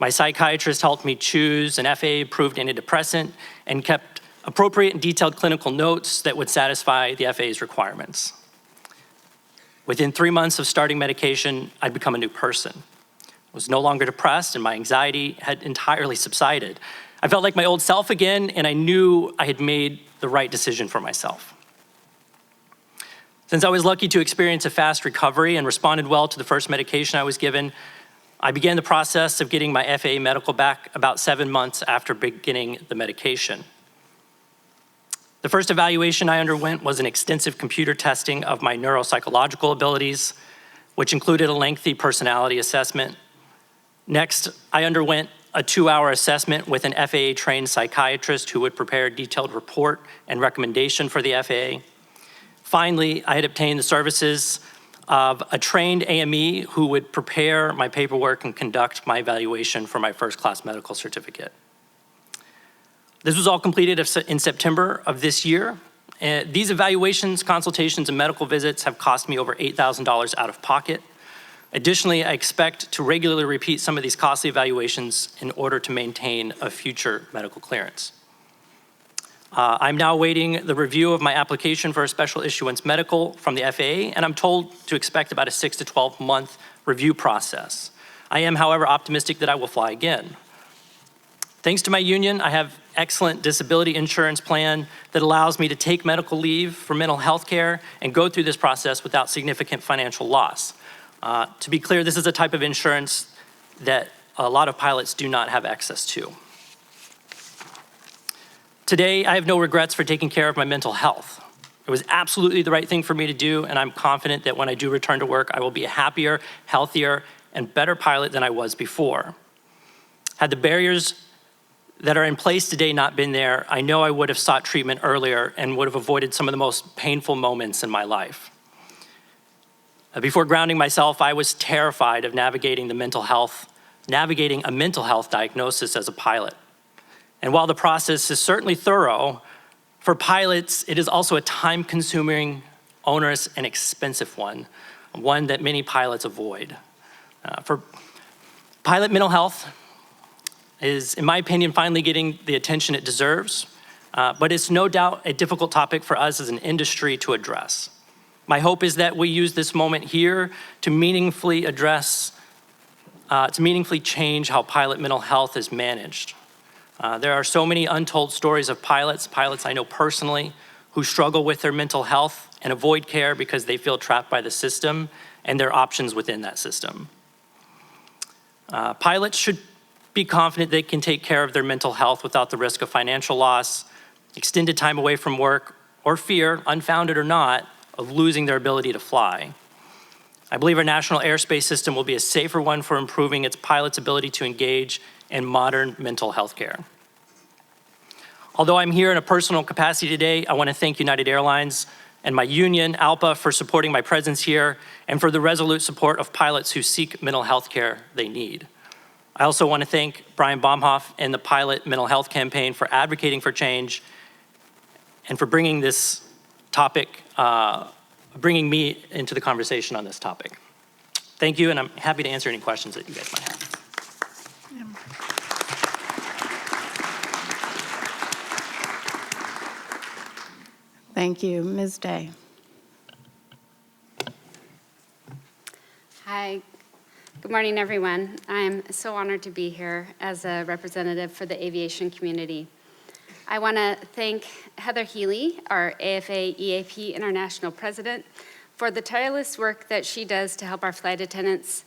My psychiatrist helped me choose an FAA-approved antidepressant and kept appropriate and detailed clinical notes that would satisfy the FAA's requirements. Within 3 months of starting medication, I'd become a new person. I was no longer depressed and my anxiety had entirely subsided. I felt like my old self again, and I knew I had made the right decision for myself. Since I was lucky to experience a fast recovery and responded well to the first medication I was given, I began the process of getting my FAA medical back about 7 months after beginning the medication. The first evaluation I underwent was an extensive computer testing of my neuropsychological abilities, which included a lengthy personality assessment. Next, I underwent a 2-hour assessment with an FAA-trained psychiatrist who would prepare a detailed report and recommendation for the FAA. Finally, I had obtained the services of a trained AME who would prepare my paperwork and conduct my evaluation for my first-class medical certificate. This was all completed in September of this year. These evaluations, consultations, and medical visits have cost me over $8,000 out of pocket. Additionally, I expect to regularly repeat some of these costly evaluations in order to maintain a future medical clearance. I'm now awaiting the review of my application for a special issuance medical from the FAA, and I'm told to expect about a 6 to 12 month review process. I am, however, optimistic that I will fly again. Thanks to my union, I have excellent disability insurance plan that allows me to take medical leave for mental health care and go through this process without significant financial loss. To be clear, this is a type of insurance that a lot of pilots do not have access to. Today, I have no regrets for taking care of my mental health. It was absolutely the right thing for me to do, and I'm confident that when I do return to work, I will be a happier, healthier, and better pilot than I was before. Had the barriers that are in place today not been there, I know I would have sought treatment earlier and would have avoided some of the most painful moments in my life. Before grounding myself, I was terrified of navigating a mental health diagnosis as a pilot. And while the process is certainly thorough, for pilots, it is also a time-consuming, onerous, and expensive one that many pilots avoid. For pilot mental health is, in my opinion, finally getting the attention it deserves, but it's no doubt a difficult topic for us as an industry to address. My hope is that we use this moment here to meaningfully change how pilot mental health is managed. There are so many untold stories of pilots I know personally, who struggle with their mental health and avoid care because they feel trapped by the system and their options within that system. Pilots should be confident they can take care of their mental health without the risk of financial loss, extended time away from work, or fear, unfounded or not, of losing their ability to fly. I believe our national airspace system will be a safer one for improving its pilots' ability to engage in modern mental health care. Although I'm here in a personal capacity today, I want to thank United Airlines and my union, ALPA, for supporting my presence here and for the resolute support of pilots who seek mental health care they need. I also want to thank Brian Baumhoff and the Pilot Mental Health Campaign for advocating for change and for bringing this topic, bringing me into the conversation on this topic. Thank you, and I'm happy to answer any questions that you guys might have. Thank you. Ms. Day. Hi. Good morning, everyone. I'm so honored to be here as a representative for the aviation community. I want to thank Heather Healy, our AFA EAP International President, for the tireless work that she does to help our flight attendants,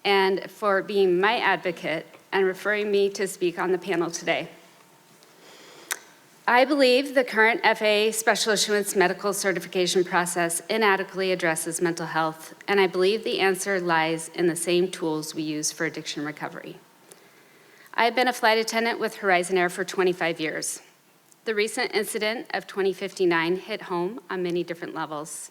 and for being my advocate and referring me to speak on the panel today. I believe the current FAA Special Issuance Medical Certification process inadequately addresses mental health, and I believe the answer lies in the same tools we use for addiction recovery. I have been a flight attendant with Horizon Air for 25 years. The recent incident of 2059 hit home on many different levels.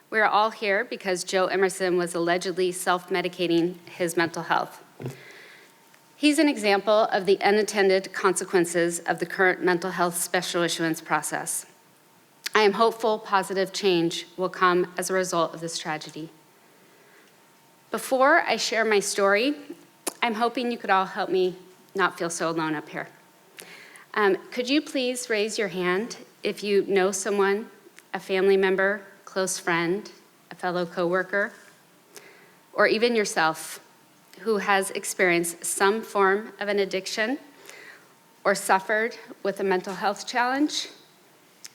We are all here because Joe Emerson was allegedly self-medicating his mental health. He's an example of the unintended consequences of the current mental health special issuance process. I am hopeful positive change will come as a result of this tragedy. Before I share my story, I'm hoping you could all help me not feel so alone up here. Could you please raise your hand if you know someone, a family member, close friend, a fellow coworker, or even yourself, who has experienced some form of an addiction or suffered with a mental health challenge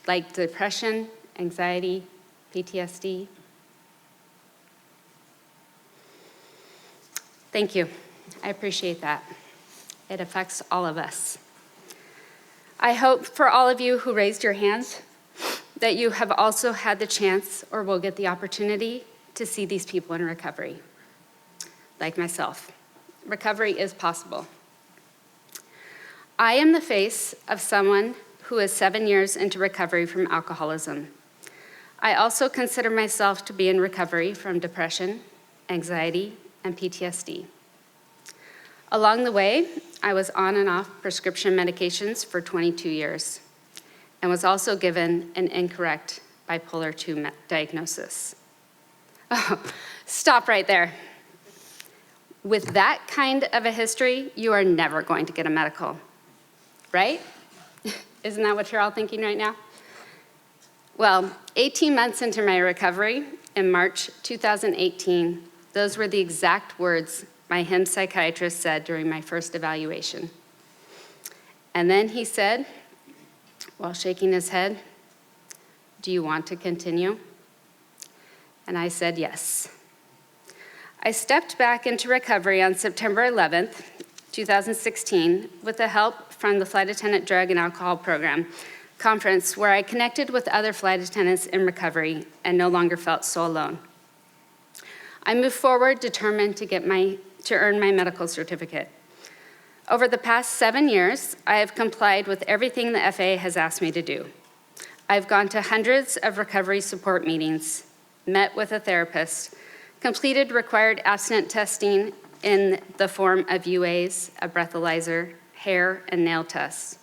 like depression, anxiety, PTSD? Thank you. I appreciate that. It affects all of us. I hope for all of you who raised your hands that you have also had the chance or will get the opportunity to see these people in recovery. Like myself, recovery is possible. I am the face of someone who is 7 years into recovery from alcoholism. I also consider myself to be in recovery from depression, anxiety, and PTSD. Along the way, I was on and off prescription medications for 22 years and was also given an incorrect bipolar II diagnosis. Oh, stop right there. With that kind of a history, you are never going to get a medical, right? Isn't that what you're all thinking right now? Well, 18 months into my recovery, in March 2018, those were the exact words my HIMSS psychiatrist said during my first evaluation. And then he said, while shaking his head, "Do you want to continue?" And I said yes. I stepped back into recovery on September 11th, 2016, with the help from the Flight Attendant Drug and Alcohol Program conference, where I connected with other flight attendants in recovery and no longer felt so alone. I moved forward determined to earn my medical certificate. Over the past 7 years, I have complied with everything the FAA has asked me to do. I've gone to hundreds of recovery support meetings, met with a therapist, completed required abstinent testing in the form of UAs, a breathalyzer, hair, and nail tests.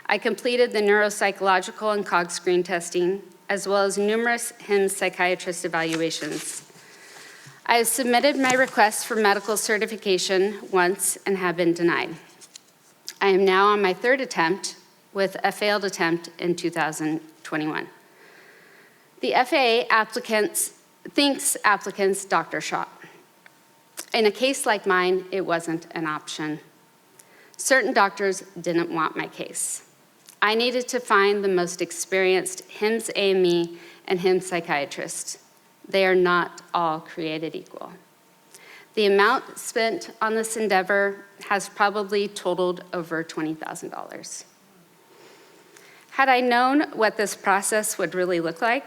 I completed the neuropsychological and COG screen testing, as well as numerous HIMSS psychiatrist evaluations. I have submitted my request for medical certification once and have been denied. I am now on my third attempt, with a failed attempt in 2021. The FAA thinks applicants doctor shop. In a case like mine, it wasn't an option. Certain doctors didn't want my case. I needed to find the most experienced HIMSS AME and HIMSS psychiatrists. They are not all created equal. The amount spent on this endeavor has probably totaled over $20,000. Had I known what this process would really look like,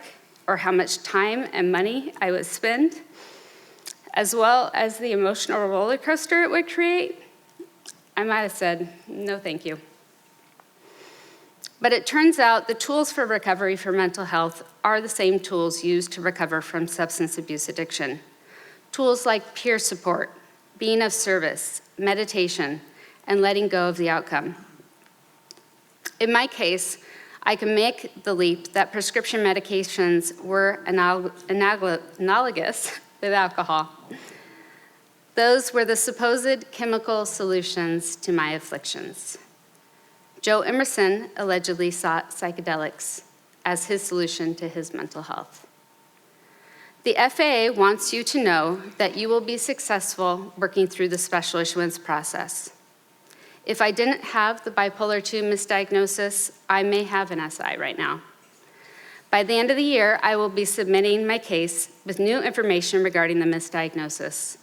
or how much time and money I would spend, as well as the emotional roller coaster it would create, I might have said, no thank you. But it turns out the tools for recovery for mental health are the same tools used to recover from substance abuse addiction. Tools like peer support, being of service, meditation, and letting go of the outcome. In my case, I can make the leap that prescription medications were analogous with alcohol. Those were the supposed chemical solutions to my afflictions. Joe Emerson allegedly sought psychedelics as his solution to his mental health. The FAA wants you to know that you will be successful working through the special issuance process. If I didn't have the bipolar II misdiagnosis, I may have an SI right now. By the end of the year, I will be submitting my case with new information regarding the misdiagnosis.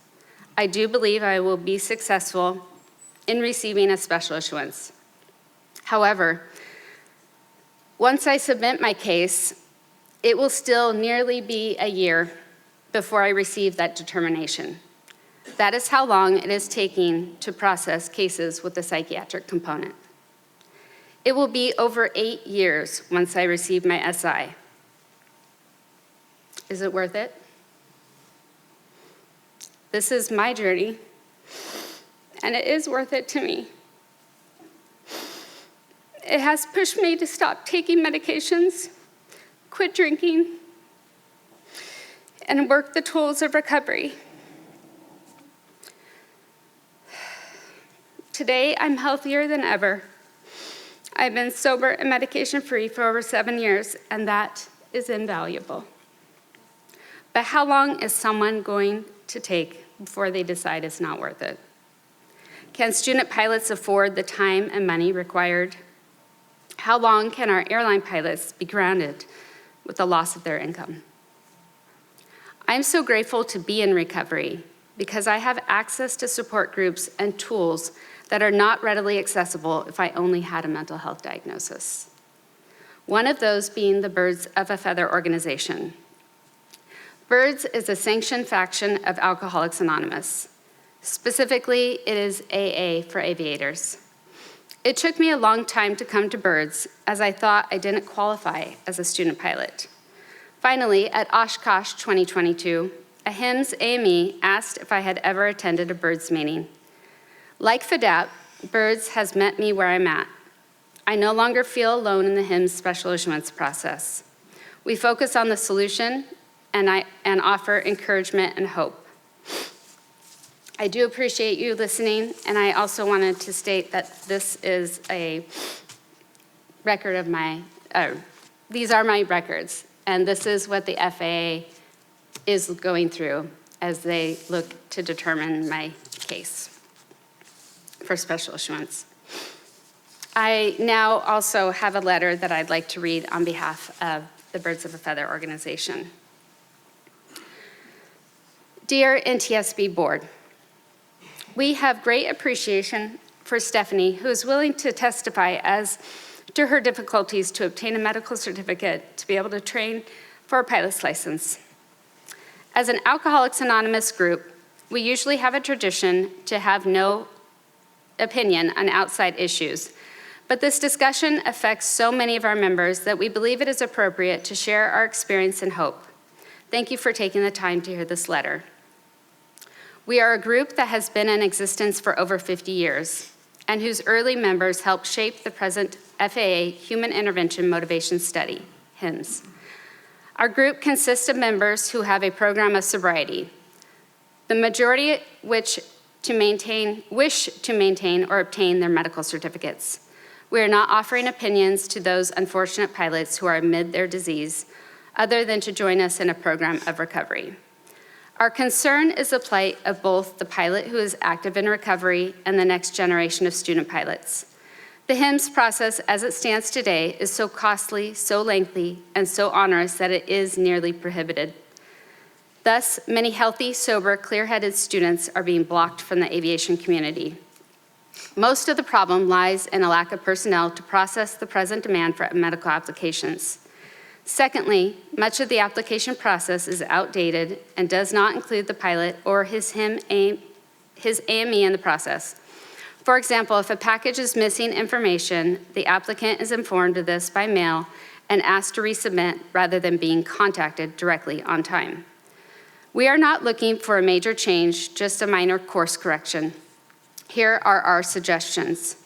I do believe I will be successful in receiving a special issuance. However, once I submit my case, it will still nearly be a year before I receive that determination. That is how long it is taking to process cases with the psychiatric component. It will be over 8 years once I receive my SI. Is it worth it? This is my journey, and it is worth it to me. It has pushed me to stop taking medications, quit drinking, and work the tools of recovery. Today, I'm healthier than ever. I've been sober and medication-free for over 7 years, and that is invaluable. But how long is someone going to take before they decide it's not worth it? Can student pilots afford the time and money required? How long can our airline pilots be grounded with the loss of their income? I'm so grateful to be in recovery because I have access to support groups and tools that are not readily accessible if I only had a mental health diagnosis. One of those being the Birds of a Feather organization. Birds is a sanctioned faction of Alcoholics Anonymous. Specifically, it is AA for aviators. It took me a long time to come to Birds, as I thought I didn't qualify as a student pilot. Finally, at Oshkosh 2022, a HIMSS AME asked if I had ever attended a Birds meeting. Like FDAP, Birds has met me where I'm at. I no longer feel alone in the HIMSS special issuance process. We focus on the solution and offer encouragement and hope. I do appreciate you listening, and I also wanted to state that this is a record of these are my records, and this is what the FAA is going through as they look to determine my case for special issuance. I now also have a letter that I'd like to read on behalf of the Birds of a Feather organization. Dear NTSB Board, we have great appreciation for Stephanie, who is willing to testify as to her difficulties to obtain a medical certificate to be able to train for a pilot's license. As an Alcoholics Anonymous group, we usually have a tradition to have no opinion on outside issues, but this discussion affects so many of our members that we believe it is appropriate to share our experience and hope. Thank you for taking the time to hear this letter. We are a group that has been in existence for over 50 years and whose early members helped shape the present FAA Human Intervention Motivation Study, HIMSS. Our group consists of members who have a program of sobriety, the majority wish to maintain or obtain their medical certificates. We are not offering opinions to those unfortunate pilots who are amid their disease, other than to join us in a program of recovery. Our concern is the plight of both the pilot who is active in recovery and the next generation of student pilots. The HIMSS process as it stands today is so costly, so lengthy, and so onerous that it is nearly prohibited. Thus, many healthy, sober, clear-headed students are being blocked from the aviation community. Most of the problem lies in a lack of personnel to process the present demand for medical applications. Secondly, much of the application process is outdated and does not include the pilot or his AME in the process. For example, if a package is missing information, the applicant is informed of this by mail and asked to resubmit rather than being contacted directly on time. We are not looking for a major change, just a minor course correction. Here are our suggestions.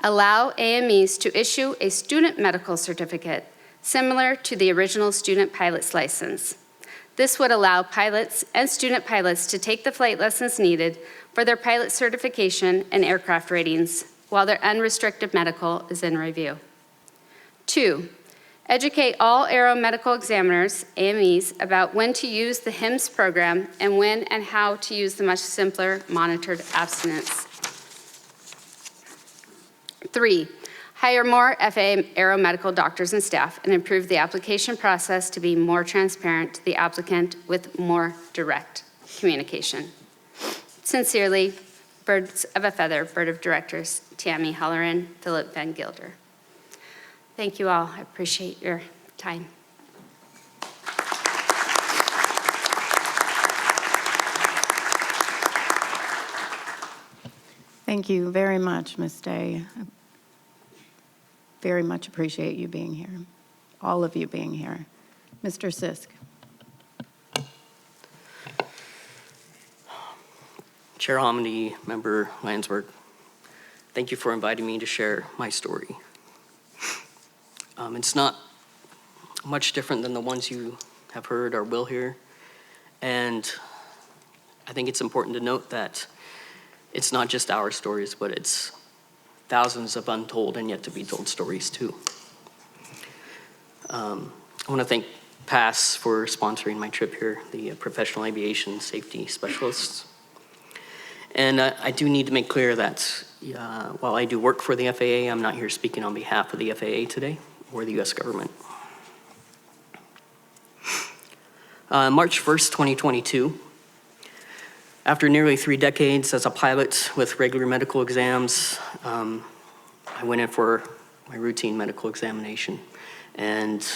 Allow AMEs to issue a student medical certificate similar to the original student pilot's license. This would allow pilots and student pilots to take the flight lessons needed for their pilot certification and aircraft ratings while their unrestricted medical is in review. 2, educate all aero medical examiners, AMEs, about when to use the HIMSS program and when and how to use the much simpler monitored abstinence. 3, hire more FAA aeromedical doctors and staff, and improve the application process to be more transparent to the applicant with more direct communication. Sincerely, birds of a feather, Board of Directors, Tammy Halloran, Philip Van Gilder. Thank you all. I appreciate your time. Thank you very much, Ms. Day. I very much appreciate you being here, all of you being here. Mr. Sisk. Chair Homendy, Member Landsberg, thank you for inviting me to share my story. It's not much different than the ones you have heard or will hear, and I think it's important to note that it's not just our stories, but it's thousands of untold and yet to be told stories too. I want to thank PASS for sponsoring my trip here, the professional aviation safety specialists. And I do need to make clear that while I do work for the FAA, I'm not here speaking on behalf of the FAA today or the US government. March 1st, 2022, after nearly 3 decades as a pilot with regular medical exams, I went in for my routine medical examination and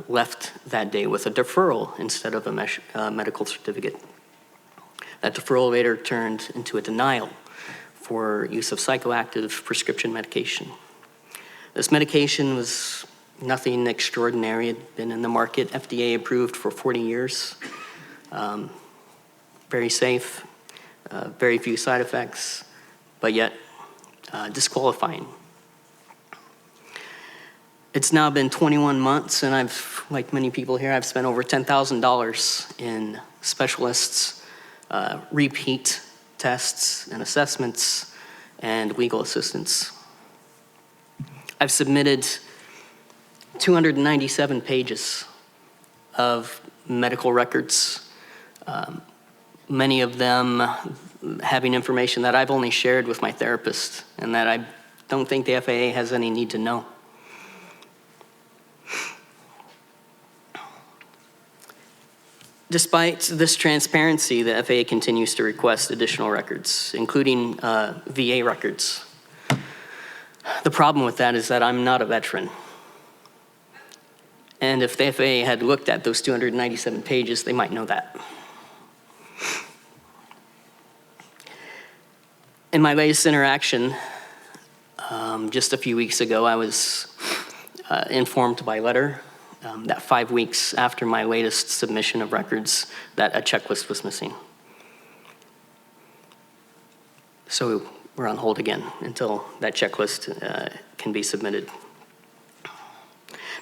left that day with a deferral instead of a medical certificate. That deferral later turned into a denial for use of psychoactive prescription medication. This medication was nothing extraordinary. It had been in the market, FDA approved for 40 years. Very safe, very few side effects, but yet disqualifying. It's now been 21 months, and I've, like many people here, I've spent over $10,000 in specialists, repeat tests and assessments, and legal assistance. I've submitted 297 pages of medical records, many of them having information that I've only shared with my therapist and that I don't think the FAA has any need to know. Despite this transparency, the FAA continues to request additional records, including VA records. The problem with that is that I'm not a veteran. And if the FAA had looked at those 297 pages, they might know that. In my latest interaction, just a few weeks ago, I was informed by letter that 5 weeks after my latest submission of records, that a checklist was missing. So we're on hold again until that checklist can be submitted.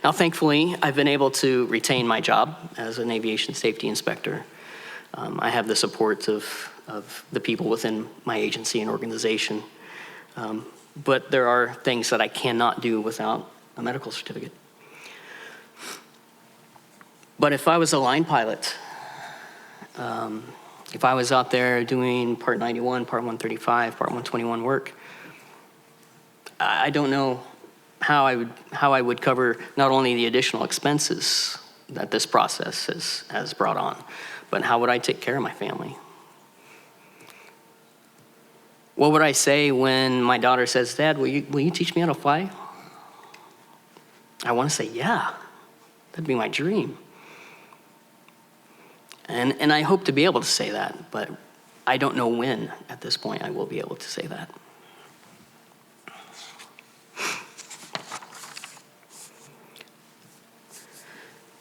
Now, thankfully, I've been able to retain my job as an aviation safety inspector. I have the support of the people within my agency and organization. But there are things that I cannot do without a medical certificate. But if I was a line pilot, if I was out there doing Part 91, Part 135, Part 121 work, I don't know how I would cover not only the additional expenses that this process has brought on, but how would I take care of my family? What would I say when my daughter says, "Dad, will you teach me how to fly?" I want to say, yeah, that'd be my dream. And I hope to be able to say that, but I don't know when at this point I will be able to say that.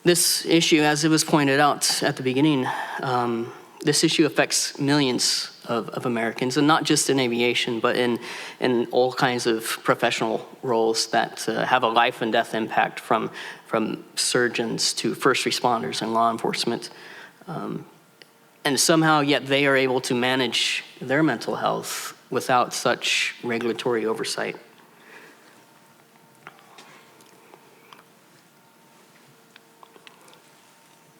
This issue, as it was pointed out at the beginning, this issue affects millions of Americans, and not just in aviation, but in all kinds of professional roles that have a life and death impact, from surgeons to first responders and law enforcement. And somehow, yet they are able to manage their mental health without such regulatory oversight.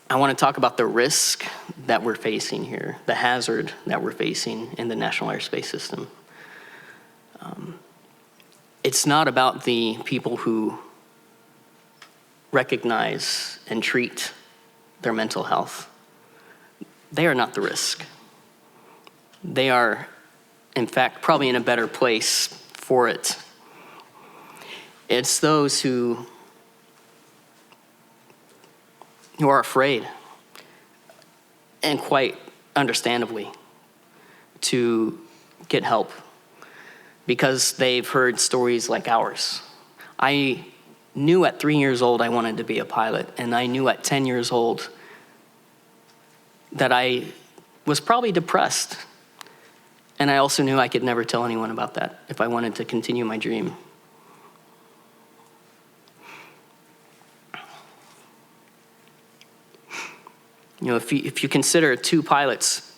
I want to talk about the risk that we're facing here, the hazard that we're facing in the National Airspace System. it's not about the people who recognize and treat their mental health. They are not the risk. They are, in fact, probably in a better place for it. It's those who are afraid, and quite understandably, to get help because they've heard stories like ours. I knew at 3 years old I wanted to be a pilot, and I knew at 10 years old that I was probably depressed. And I also knew I could never tell anyone about that if I wanted to continue my dream. You know, if you consider 2 pilots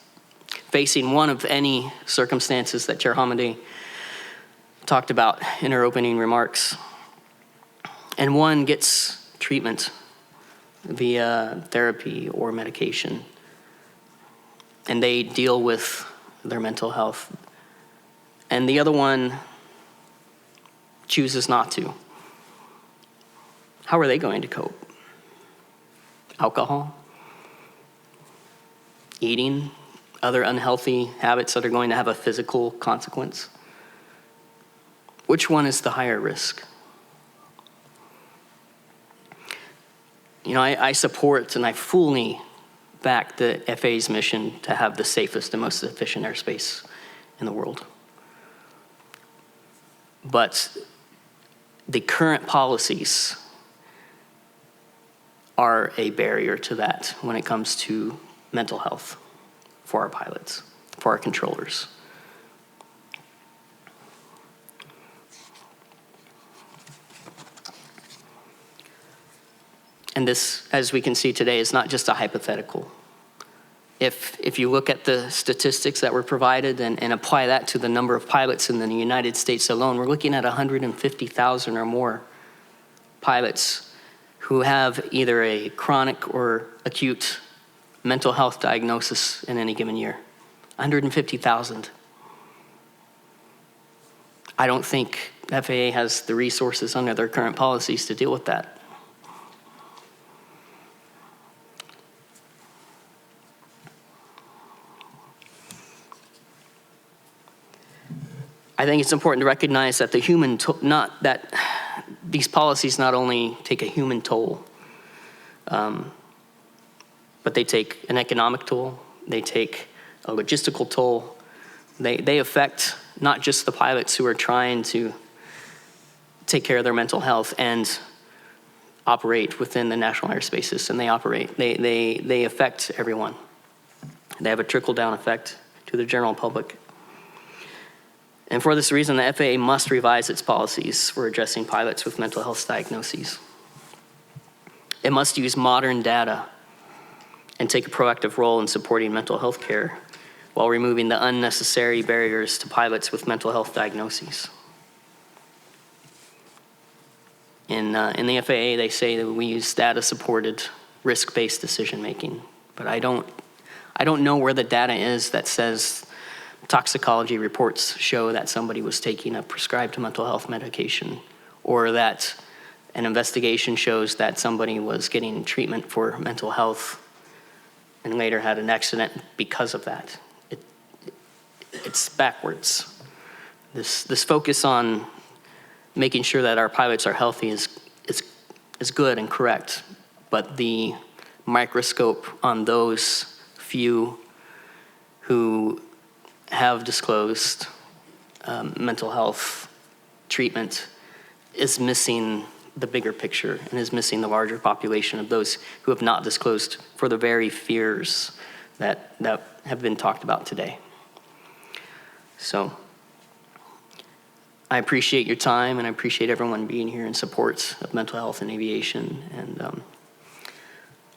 facing one of any circumstances that Chair Homendy talked about in her opening remarks, and one gets treatment via therapy or medication, and they deal with their mental health, and the other one chooses not to, how are they going to cope? Alcohol? Eating? Other unhealthy habits that are going to have a physical consequence? Which one is the higher risk? You know, I support and I fully back the FAA's mission to have the safest and most efficient airspace in the world. But the current policies are a barrier to that when it comes to mental health for our pilots, for our controllers. And this, as we can see today, is not just a hypothetical. If you look at the statistics that were provided and apply that to the number of pilots in the United States alone, we're looking at 150,000 or more pilots who have either a chronic or acute mental health diagnosis in any given year. 150,000. I don't think FAA has the resources under their current policies to deal with that. I think it's important to recognize that these policies not only take a human toll, but they take an economic toll, they take a logistical toll. They affect not just the pilots who are trying to take care of their mental health and operate within the national airspace system they operate. They affect everyone. They have a trickle-down effect to the general public. And for this reason, the FAA must revise its policies for addressing pilots with mental health diagnoses. It must use modern data and take a proactive role in supporting mental health care while removing the unnecessary barriers to pilots with mental health diagnoses. In the FAA, they say that we use data-supported, risk-based decision-making, but I don't know where the data is that says toxicology reports show that somebody was taking a prescribed mental health medication, or that an investigation shows that somebody was getting treatment for mental health and later had an accident because of that. It's backwards. This focus on making sure that our pilots are healthy is good and correct, but the microscope on those few who have disclosed mental health treatment is missing the bigger picture and is missing the larger population of those who have not disclosed for the very fears that have been talked about today. So I appreciate your time, and I appreciate everyone being here in support of mental health and aviation, and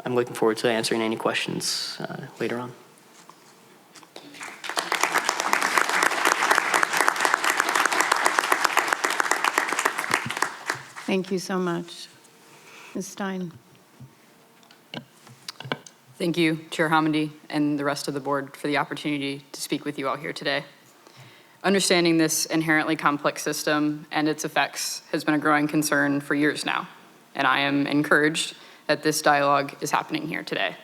I'm looking forward to answering any questions later on. Thank you so much. Ms. Stein. Thank you, Chair Homendy, and the rest of the board for the opportunity to speak with you all here today. Understanding this inherently complex system and its effects has been a growing concern for years now, and I am encouraged that this dialogue is happening here today.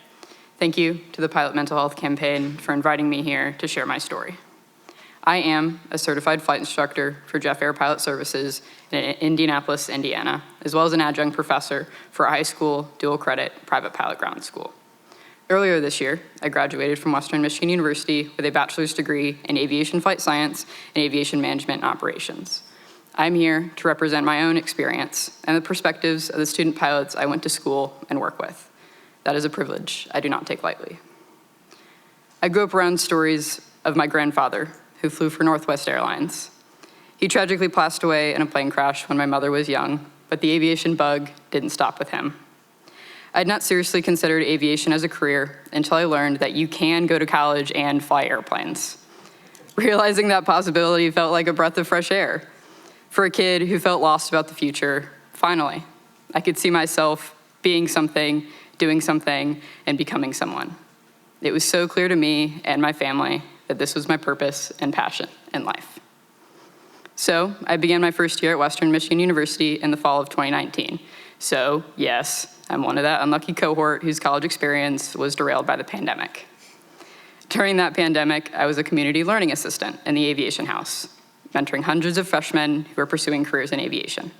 Thank you to the Pilot Mental Health Campaign for inviting me here to share my story. I am a certified flight instructor for Jet Air Pilot Services in Indianapolis, Indiana, as well as an adjunct professor for a high school dual credit private pilot ground school. Earlier this year, I graduated from Western Michigan University with a bachelor's degree in aviation flight science and aviation management and operations. I'm here to represent my own experience and the perspectives of the student pilots I went to school and work with. That is a privilege I do not take lightly. I grew up around stories of my grandfather, who flew for Northwest Airlines. He tragically passed away in a plane crash when my mother was young, but the aviation bug didn't stop with him. I had not seriously considered aviation as a career until I learned that you can go to college and fly airplanes. Realizing that possibility felt like a breath of fresh air. For a kid who felt lost about the future, finally, I could see myself being something, doing something, and becoming someone. It was so clear to me and my family that this was my purpose and passion in life. So I began my first year at Western Michigan University in the fall of 2019. So yes, I'm one of that unlucky cohort whose college experience was derailed by the pandemic. During that pandemic, I was a community learning assistant in the aviation house, mentoring hundreds of freshmen who were pursuing careers in aviation.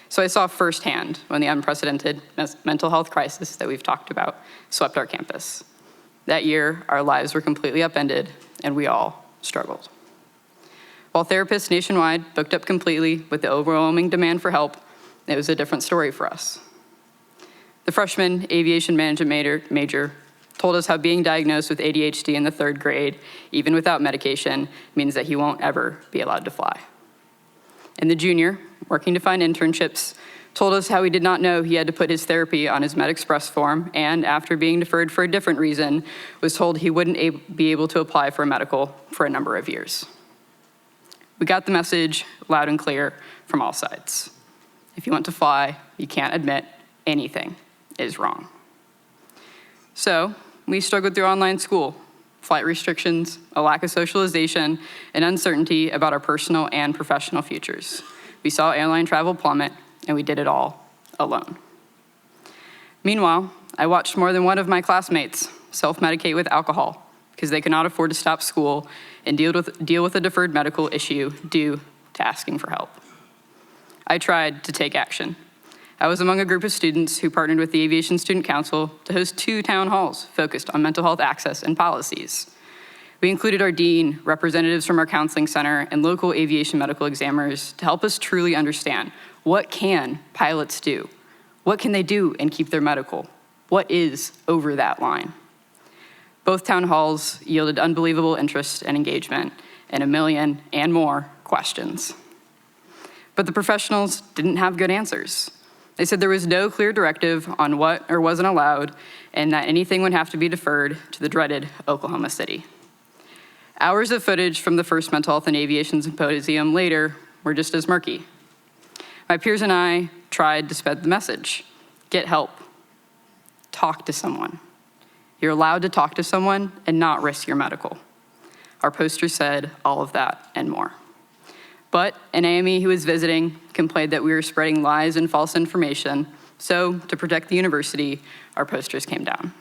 So I saw firsthand when the unprecedented mental health crisis that we've talked about swept our campus. That year, our lives were completely upended, and we all struggled. While therapists nationwide booked up completely with the overwhelming demand for help, it was a different story for us. The freshman aviation management major told us how being diagnosed with ADHD in the 3rd grade, even without medication, means that he won't ever be allowed to fly. And the junior, working to find internships, told us how he did not know he had to put his therapy on his MedExpress form, and after being deferred for a different reason, was told he wouldn't be able to apply for a medical for a number of years. We got the message loud and clear from all sides. If you want to fly, you can't admit anything is wrong. So we struggled through online school, flight restrictions, a lack of socialization, and uncertainty about our personal and professional futures. We saw airline travel plummet, and we did it all alone. Meanwhile, I watched more than one of my classmates self-medicate with alcohol because they could not afford to stop school and deal with a deferred medical issue due to asking for help. I tried to take action. I was among a group of students who partnered with the Aviation Student Council to host 2 town halls focused on mental health access and policies. We included our dean, representatives from our counseling center, and local aviation medical examiners to help us truly understand what can pilots do? What can they do and keep their medical? What is over that line? Both town halls yielded unbelievable interest and engagement and 1 million and more questions. But the professionals didn't have good answers. They said there was no clear directive on what or wasn't allowed and that anything would have to be deferred to the dreaded Oklahoma City. Hours of footage from the first Mental Health and Aviation Symposium later were just as murky. My peers and I tried to spread the message. Get help. Talk to someone. You're allowed to talk to someone and not risk your medical. Our poster said all of that and more. But an AME who was visiting complained that we were spreading lies and false information, so to protect the university, our posters came down.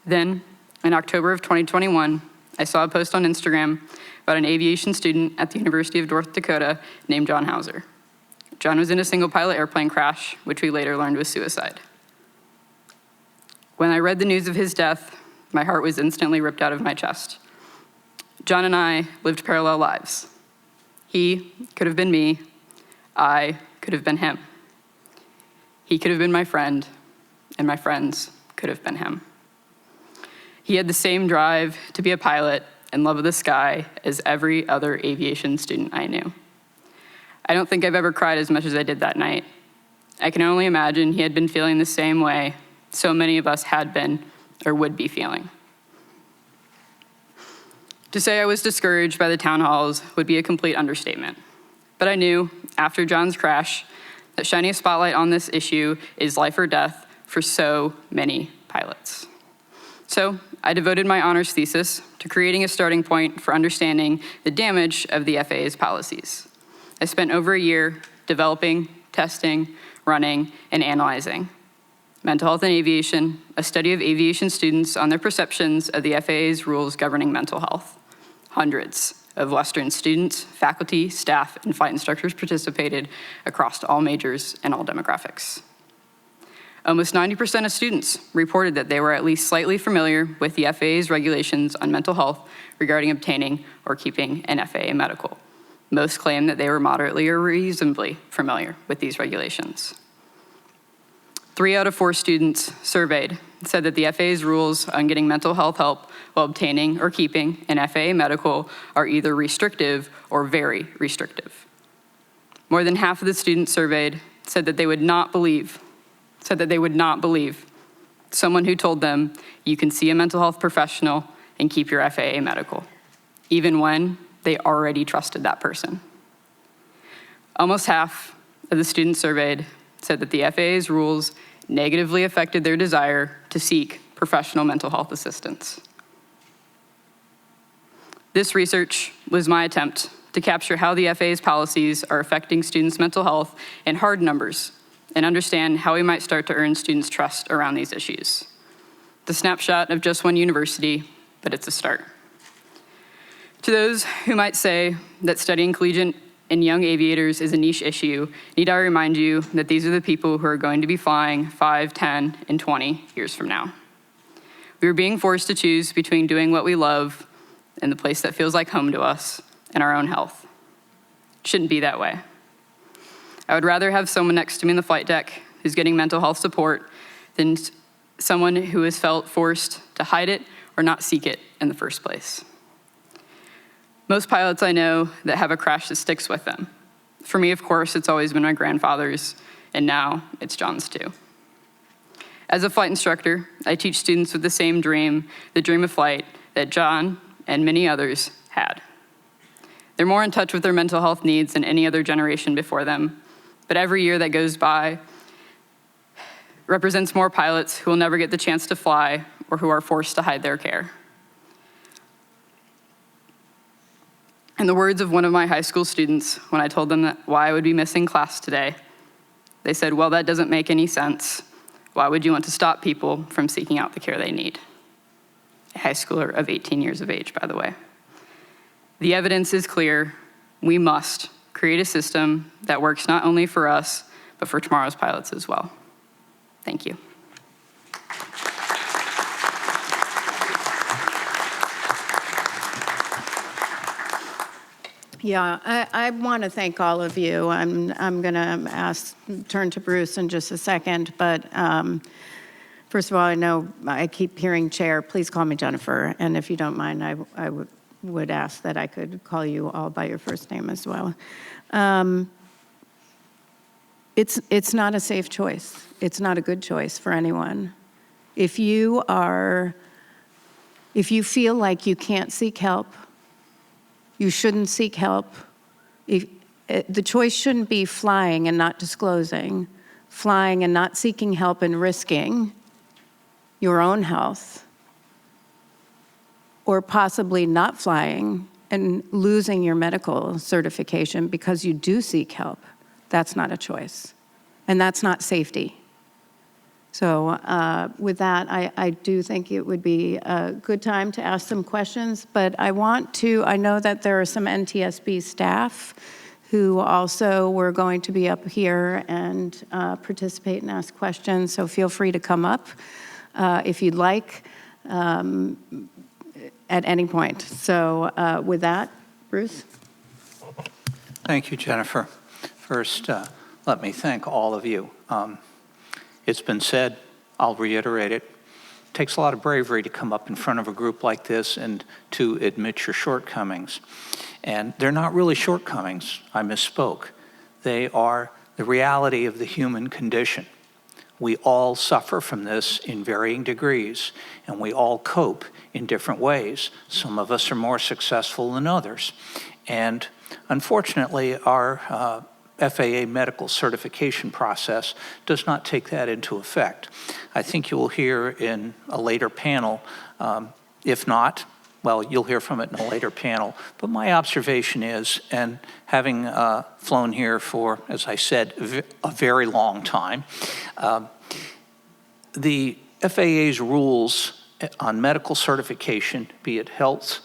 Then, in October of 2021, I saw a post on Instagram about an aviation student at the University of North Dakota named John Hauser. John was in a single pilot airplane crash, which we later learned was suicide. When I read the news of his death, my heart was instantly ripped out of my chest. John and I lived parallel lives. He could have been me. I could have been him. He could have been my friend, and my friends could have been him. He had the same drive to be a pilot and love of the sky as every other aviation student I knew. I don't think I've ever cried as much as I did that night. I can only imagine he had been feeling the same way so many of us had been or would be feeling. To say I was discouraged by the town halls would be a complete understatement. But I knew, after John's crash, that shining a spotlight on this issue is life or death for so many pilots. So I devoted my honors thesis to creating a starting point for understanding the damage of the FAA's policies. I spent over a year developing, testing, running, and analyzing Mental Health in Aviation, a study of aviation students on their perceptions of the FAA's rules governing mental health. Hundreds of Western students, faculty, staff, and flight instructors participated across all majors and all demographics. Almost 90% of students reported that they were at least slightly familiar with the FAA's regulations on mental health regarding obtaining or keeping an FAA medical. Most claimed that they were moderately or reasonably familiar with these regulations. 3 out of 4 students surveyed said that the FAA's rules on getting mental health help while obtaining or keeping an FAA medical are either restrictive or very restrictive. More than half of the students surveyed said that they would not believe someone who told them you can see a mental health professional and keep your FAA medical, even when they already trusted that person. Almost half of the students surveyed said that the FAA's rules negatively affected their desire to seek professional mental health assistance. This research was my attempt to capture how the FAA's policies are affecting students' mental health in hard numbers and understand how we might start to earn students' trust around these issues. The snapshot of just one university, but it's a start. To those who might say that studying collegiate and young aviators is a niche issue, need I remind you that these are the people who are going to be flying 5, 10, and 20 years from now. We are being forced to choose between doing what we love and the place that feels like home to us and our own health. It shouldn't be that way. I would rather have someone next to me in the flight deck who's getting mental health support than someone who has felt forced to hide it or not seek it in the first place. Most pilots I know that have a crash that sticks with them. For me, of course, it's always been my grandfather's, and now it's John's too. As a flight instructor, I teach students with the same dream, the dream of flight, that John and many others had. They're more in touch with their mental health needs than any other generation before them, but every year that goes by represents more pilots who will never get the chance to fly or who are forced to hide their care. In the words of one of my high school students, when I told them why I would be missing class today, they said, "Well, that doesn't make any sense. Why would you want to stop people from seeking out the care they need?" A high schooler of 18 years of age, by the way. The evidence is clear. We must create a system that works not only for us, but for tomorrow's pilots as well. Thank you. Yeah, I want to thank all of you. I'm going to turn to Bruce in just a second, but first of all, I know I keep hearing Chair. Please call me Jennifer, and if you don't mind, I would ask that I could call you all by your first name as well. It's not a safe choice. It's not a good choice for anyone. If you feel like you can't seek help, you shouldn't seek help. The choice shouldn't be flying and not disclosing, flying and not seeking help and risking your own health, or possibly not flying and losing your medical certification because you do seek help. That's not a choice, and that's not safety. So with that, I do think it would be a good time to ask some questions, but I know that there are some NTSB staff who also were going to be up here and participate and ask questions, so feel free to come up if you'd like at any point. So with that, Bruce? Thank you, Jennifer. First, let me thank all of you. It's been said, I'll reiterate it, takes a lot of bravery to come up in front of a group like this and to admit your shortcomings. And they're not really shortcomings, I misspoke. They are the reality of the human condition. We all suffer from this in varying degrees, and we all cope in different ways. Some of us are more successful than others. And unfortunately, our FAA medical certification process does not take that into effect. I think you will hear in a later panel, if not, well, you'll hear from it in a later panel. But my observation is, and having flown here for, as I said, a very long time, the FAA's rules on medical certification, be it health,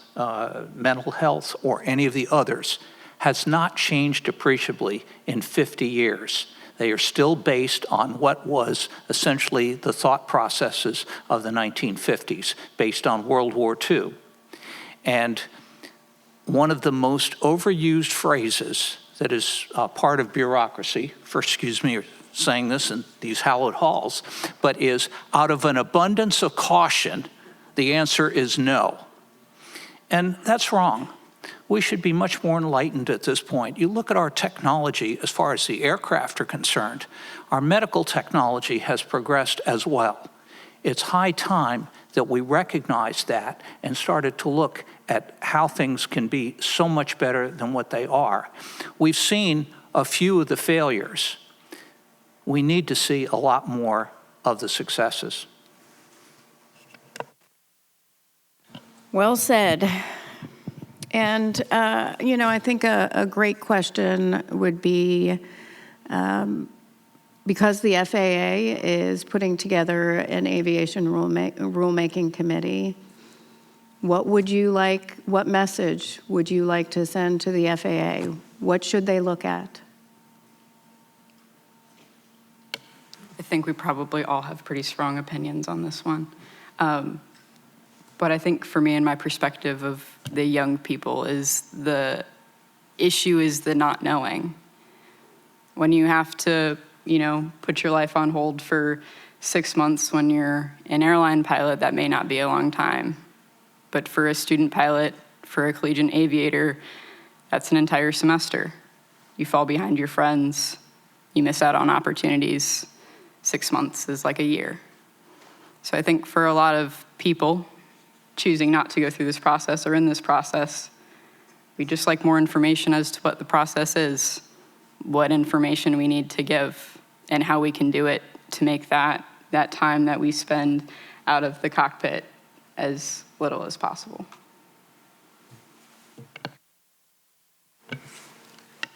mental health, or any of the others, has not changed appreciably in 50 years. They are still based on what was essentially the thought processes of the 1950s, based on World War II. And one of the most overused phrases that is part of bureaucracy, excuse me saying this in these hallowed halls, but is out of an abundance of caution, the answer is no. And that's wrong. We should be much more enlightened at this point. You look at our technology as far as the aircraft are concerned, our medical technology has progressed as well. It's high time that we recognize that and started to look at how things can be so much better than what they are. We've seen a few of the failures. We need to see a lot more of the successes. Well said. And, I think a great question would be, because the FAA is putting together an aviation rulemaking committee, what message would you like to send to the FAA? What should they look at? I think we probably all have pretty strong opinions on this one. But I think for me and my perspective of the young people is the issue is the not knowing. When you have to, put your life on hold for 6 months when you're an airline pilot, that may not be a long time. But for a student pilot, for a collegiate aviator, that's an entire semester. You fall behind your friends, you miss out on opportunities. 6 months is like a year. So I think for a lot of people choosing not to go through this process or in this process, we just like more information as to what the process is, what information we need to give, and how we can do it to make that time that we spend out of the cockpit as little as possible.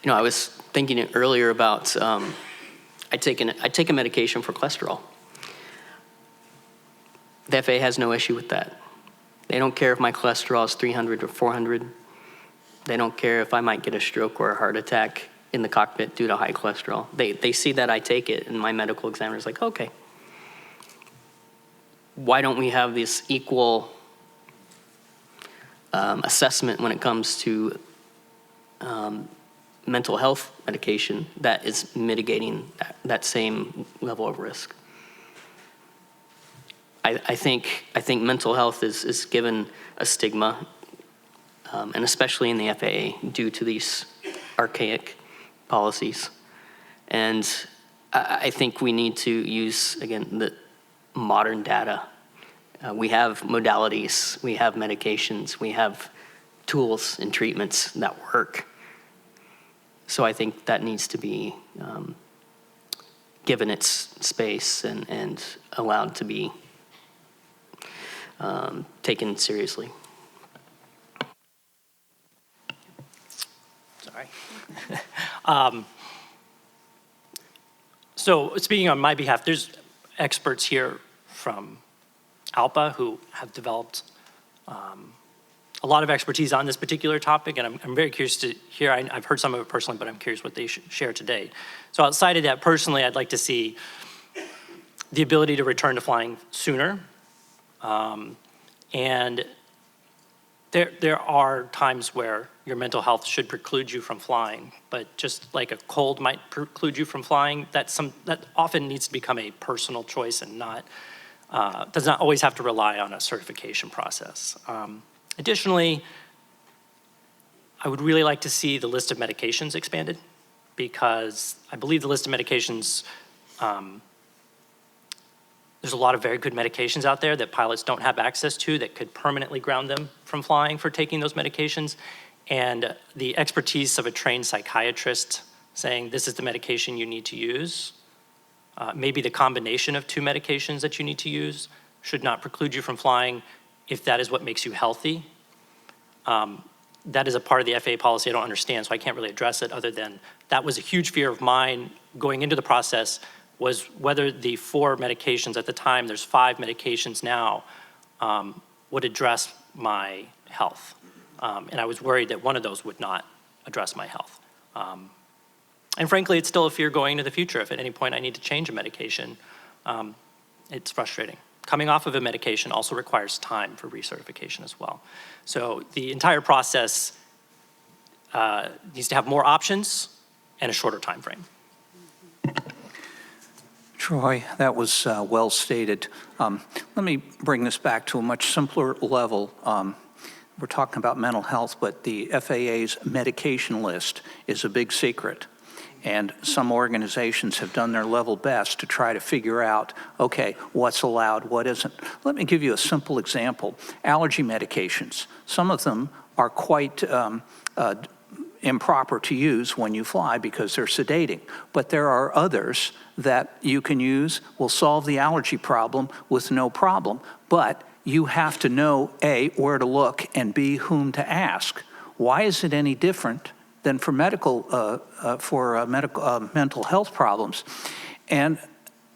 I was thinking earlier about I take a medication for cholesterol. The FAA has no issue with that. They don't care if my cholesterol is 300 or 400. They don't care if I might get a stroke or a heart attack in the cockpit due to high cholesterol. They see that I take it, and my medical examiner is like, okay. Why don't we have this equal assessment when it comes to mental health medication that is mitigating that same level of risk? I think mental health is given a stigma, and especially in the FAA due to these archaic policies. And I think we need to use, again, the modern data. We have modalities, we have medications, we have tools and treatments that work. So I think that needs to be given its space and allowed to be taken seriously. Sorry. So speaking on my behalf, there's experts here from ALPA who have developed a lot of expertise on this particular topic, and I'm very curious to hear. I've heard some of it personally, but I'm curious what they share today. So outside of that, personally, I'd like to see the ability to return to flying sooner. And there are times where your mental health should preclude you from flying, but just like a cold might preclude you from flying, that often needs to become a personal choice and does not always have to rely on a certification process. Additionally, I would really like to see the list of medications expanded, because I believe the list of medications, there's a lot of very good medications out there that pilots don't have access to that could permanently ground them from flying for taking those medications. And the expertise of a trained psychiatrist saying this is the medication you need to use. Maybe the combination of 2 medications that you need to use should not preclude you from flying if that is what makes you healthy. That is a part of the FAA policy I don't understand, so I can't really address it other than that was a huge fear of mine going into the process, was whether the 4 medications at the time, there's 5 medications now, would address my health. And I was worried that one of those would not address my health. And frankly, it's still a fear going into the future. If at any point I need to change a medication, it's frustrating. Coming off of a medication also requires time for recertification as well. So the entire process needs to have more options and a shorter time frame. Troy, that was well stated. Let me bring this back to a much simpler level. We're talking about mental health, but the FAA's medication list is a big secret. And some organizations have done their level best to try to figure out, okay, what's allowed, what isn't. Let me give you a simple example. Allergy medications. Some of them are quite improper to use when you fly because they're sedating. But there are others that you can use, will solve the allergy problem with no problem. But you have to know, A, where to look, and B, whom to ask. Why is it any different than for mental health problems? And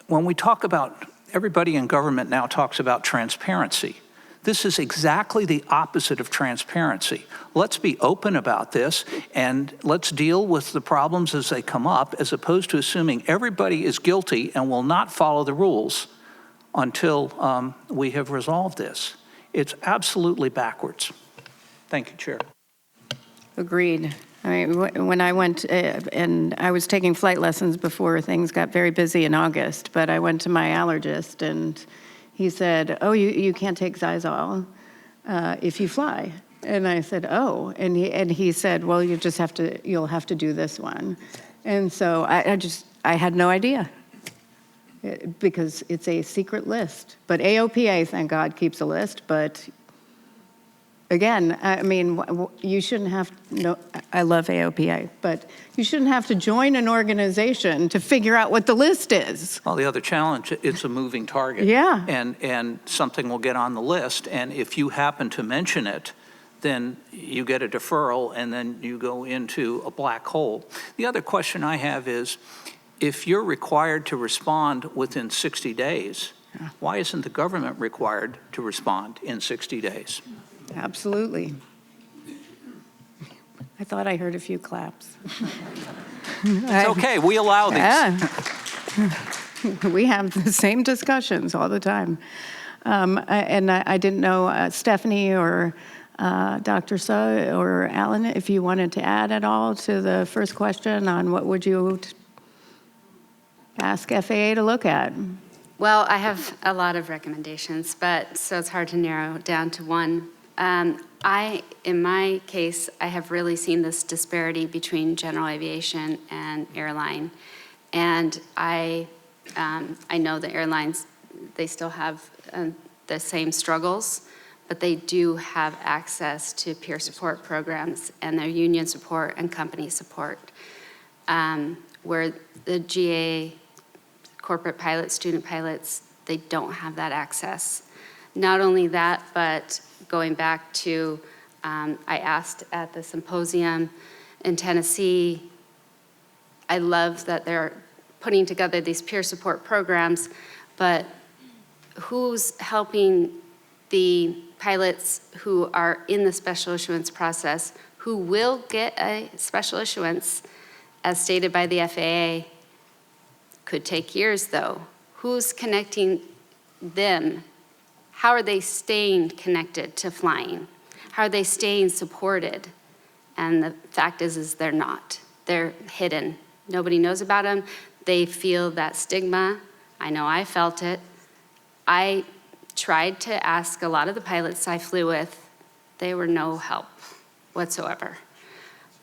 when we talk about, everybody in government now talks about transparency. This is exactly the opposite of transparency. Let's be open about this and let's deal with the problems as they come up, as opposed to assuming everybody is guilty and will not follow the rules until we have resolved this. It's absolutely backwards. Thank you, Chair. Agreed. I mean, when I went, and I was taking flight lessons before things got very busy in August, but I went to my allergist and he said, oh, you can't take Xyzal if you fly. And I said, oh, and he said, well, you'll have to do this one. And so I had no idea because it's a secret list. But AOPA, thank God, keeps a list, but again, I mean, you shouldn't have, no, I love AOPA, but you shouldn't have to join an organization to figure out what the list is. Well, the other challenge, it's a moving target. Yeah. And something will get on the list, and if you happen to mention it, then you get a deferral, and then you go into a black hole. The other question I have is, if you're required to respond within 60 days, why isn't the government required to respond in 60 days? Absolutely. I thought I heard a few claps. It's okay, we allow these. Yeah. We have the same discussions all the time. I didn't know, Stephanie or Dr. Suh or Alan, if you wanted to add at all to the first question on what would you ask FAA to look at? Well, I have a lot of recommendations, but so it's hard to narrow down to one. In my case, I have really seen this disparity between general aviation and airline. And I know the airlines, they still have the same struggles, but they do have access to peer support programs and their union support and company support, where the GA, corporate pilots, student pilots, they don't have that access. Not only that, but going back to, I asked at the symposium in Tennessee, I love that they're putting together these peer support programs, but who's helping the pilots who are in the special issuance process, who will get a special issuance, as stated by the FAA, could take years though. Who's connecting them? How are they staying connected to flying? How are they staying supported? And the fact is they're not. They're hidden. Nobody knows about them. They feel that stigma. I know I felt it. I tried to ask a lot of the pilots I flew with. They were no help whatsoever.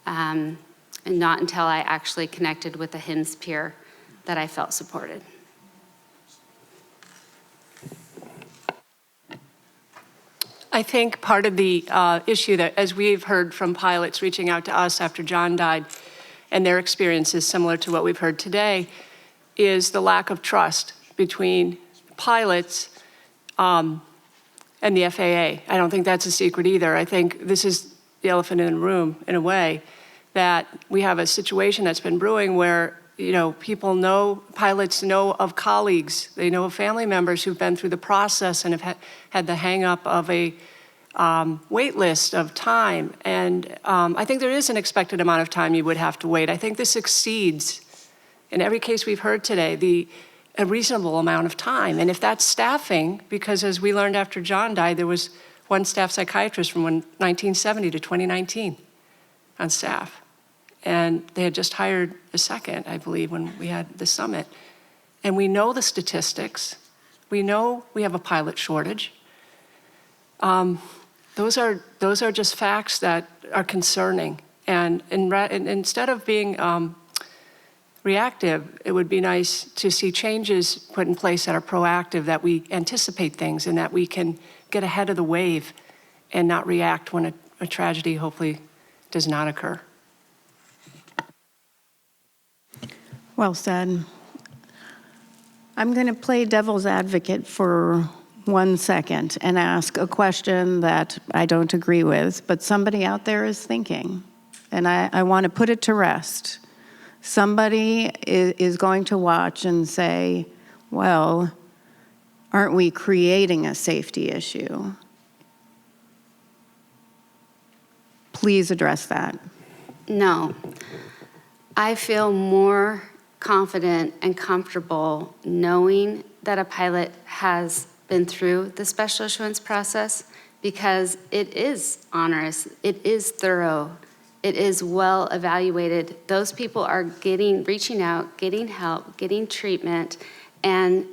And not until I actually connected with a HIMSS peer that I felt supported. I think part of the issue that, as we've heard from pilots reaching out to us after John died, and their experience is similar to what we've heard today, is the lack of trust between pilots and the FAA. I don't think that's a secret either. I think this is the elephant in the room, in a way, that we have a situation that's been brewing where, people know, pilots know of colleagues, they know of family members who've been through the process and have had the hang-up of a wait list of time. And I think there is an expected amount of time you would have to wait. I think this exceeds, in every case we've heard today, a reasonable amount of time. And if that's staffing, because as we learned after John died, there was one staff psychiatrist from 1970 to 2019 on staff. And they had just hired a second, I believe, when we had the summit. And we know the statistics. We know we have a pilot shortage. Those are just facts that are concerning. And instead of being reactive, it would be nice to see changes put in place that are proactive, that we anticipate things and that we can get ahead of the wave and not react when a tragedy hopefully does not occur. Well said. I'm going to play devil's advocate for 1 second and ask a question that I don't agree with, but somebody out there is thinking, and I want to put it to rest. Somebody is going to watch and say, well, aren't we creating a safety issue? Please address that. No. I feel more confident and comfortable knowing that a pilot has been through the special issuance process because it is onerous, it is thorough, it is well evaluated. Those people are reaching out, getting help, getting treatment, and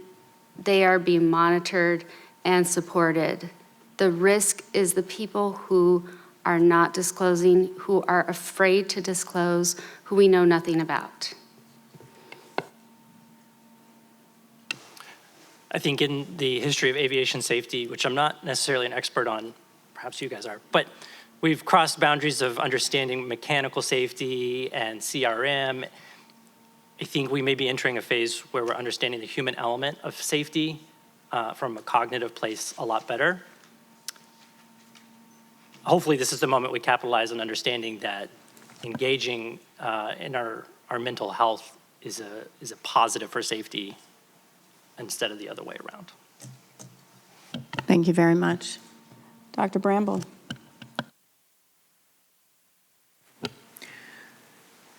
they are being monitored and supported. The risk is the people who are not disclosing, who are afraid to disclose, who we know nothing about. I think in the history of aviation safety, which I'm not necessarily an expert on, perhaps you guys are, but we've crossed boundaries of understanding mechanical safety and CRM. I think we may be entering a phase where we're understanding the human element of safety from a cognitive place a lot better. Hopefully this is the moment we capitalize on understanding that engaging in our mental health is a positive for safety instead of the other way around. Thank you very much. Dr. Bramble.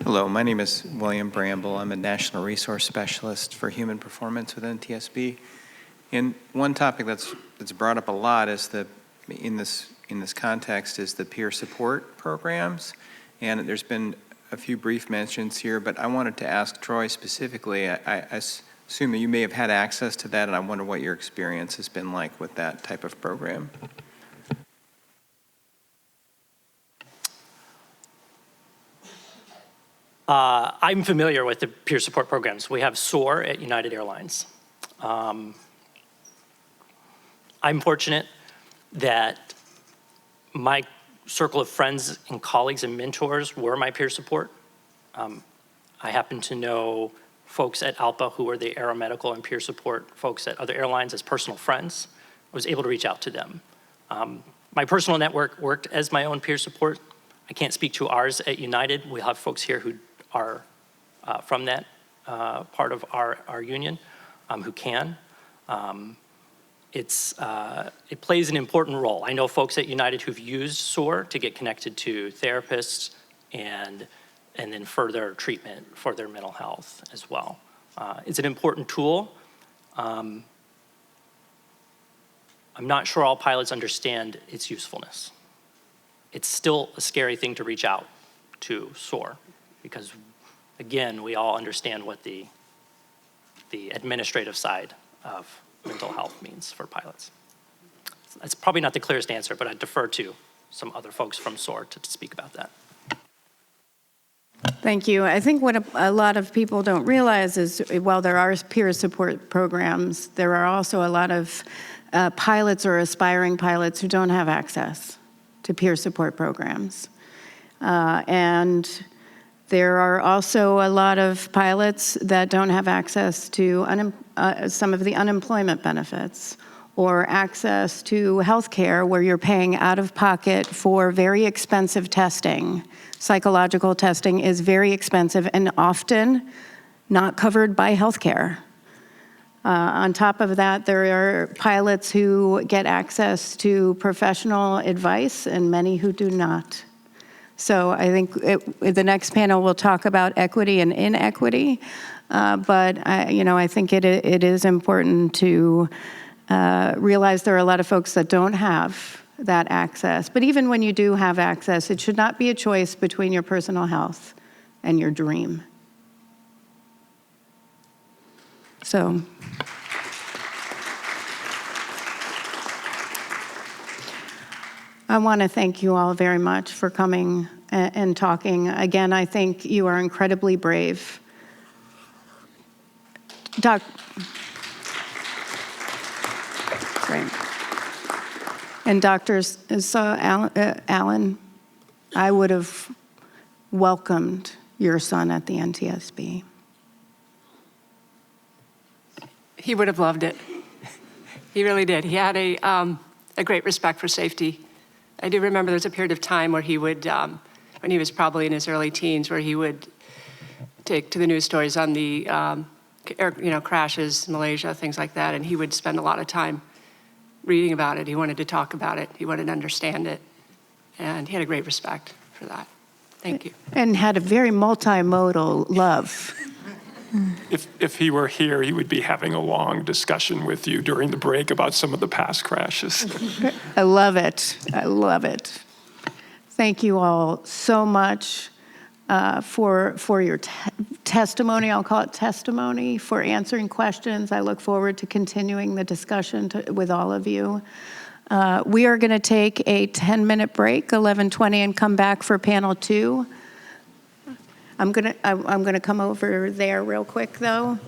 Hello, my name is William Bramble. I'm a National Resource Specialist for Human Performance with NTSB. And one topic that's brought up a lot is in this context is the peer support programs. And there's been a few brief mentions here, but I wanted to ask Troy specifically. I assume that you may have had access to that, and I wonder what your experience has been like with that type of program. I'm familiar with the peer support programs. We have SOAR at United Airlines. I'm fortunate that my circle of friends and colleagues and mentors were my peer support. I happen to know folks at ALPA who were the aeromedical and peer support folks at other airlines as personal friends. I was able to reach out to them. My personal network worked as my own peer support. I can't speak to ours at United. We have folks here who are from that part of our union who can. It plays an important role. I know folks at United who've used SOAR to get connected to therapists and then further treatment for their mental health as well. It's an important tool. I'm not sure all pilots understand its usefulness. It's still a scary thing to reach out to SOAR because, again, we all understand what the administrative side of mental health means for pilots. That's probably not the clearest answer, but I defer to some other folks from SOAR to speak about that. Thank you. I think what a lot of people don't realize is while there are peer support programs, there are also a lot of pilots or aspiring pilots who don't have access to peer support programs. And There are also a lot of pilots that don't have access to some of the unemployment benefits or access to health care where you're paying out of pocket for very expensive testing. Psychological testing is very expensive and often not covered by health care. On top of that, there are pilots who get access to professional advice and many who do not. So I think the next panel will talk about equity and inequity, but I think it is important to realize there are a lot of folks that don't have that access. But even when you do have access, it should not be a choice between your personal health and your dream. So I want to thank you all very much for coming and talking. Again, I think you are incredibly brave. Great. And Dr. Allen, I would have welcomed your son at the NTSB. He would have loved it. He really did. He had a great respect for safety. I do remember there was a period of time where he would, when he was probably in his early teens, where he would take to the news stories on the crashes, Malaysia, things like that, and he would spend a lot of time reading about it. He wanted to talk about it. He wanted to understand it, and he had a great respect for that. Thank you. And had a very multimodal love. If he were here, he would be having a long discussion with you during the break about some of the past crashes. I love it. I love it. Thank you all so much for your testimony. I'll call it testimony, for answering questions. I look forward to continuing the discussion with all of you. We are going to take a 10-minute break, 11:20, and come back for panel 2. I'm gonna come over there real quick, though.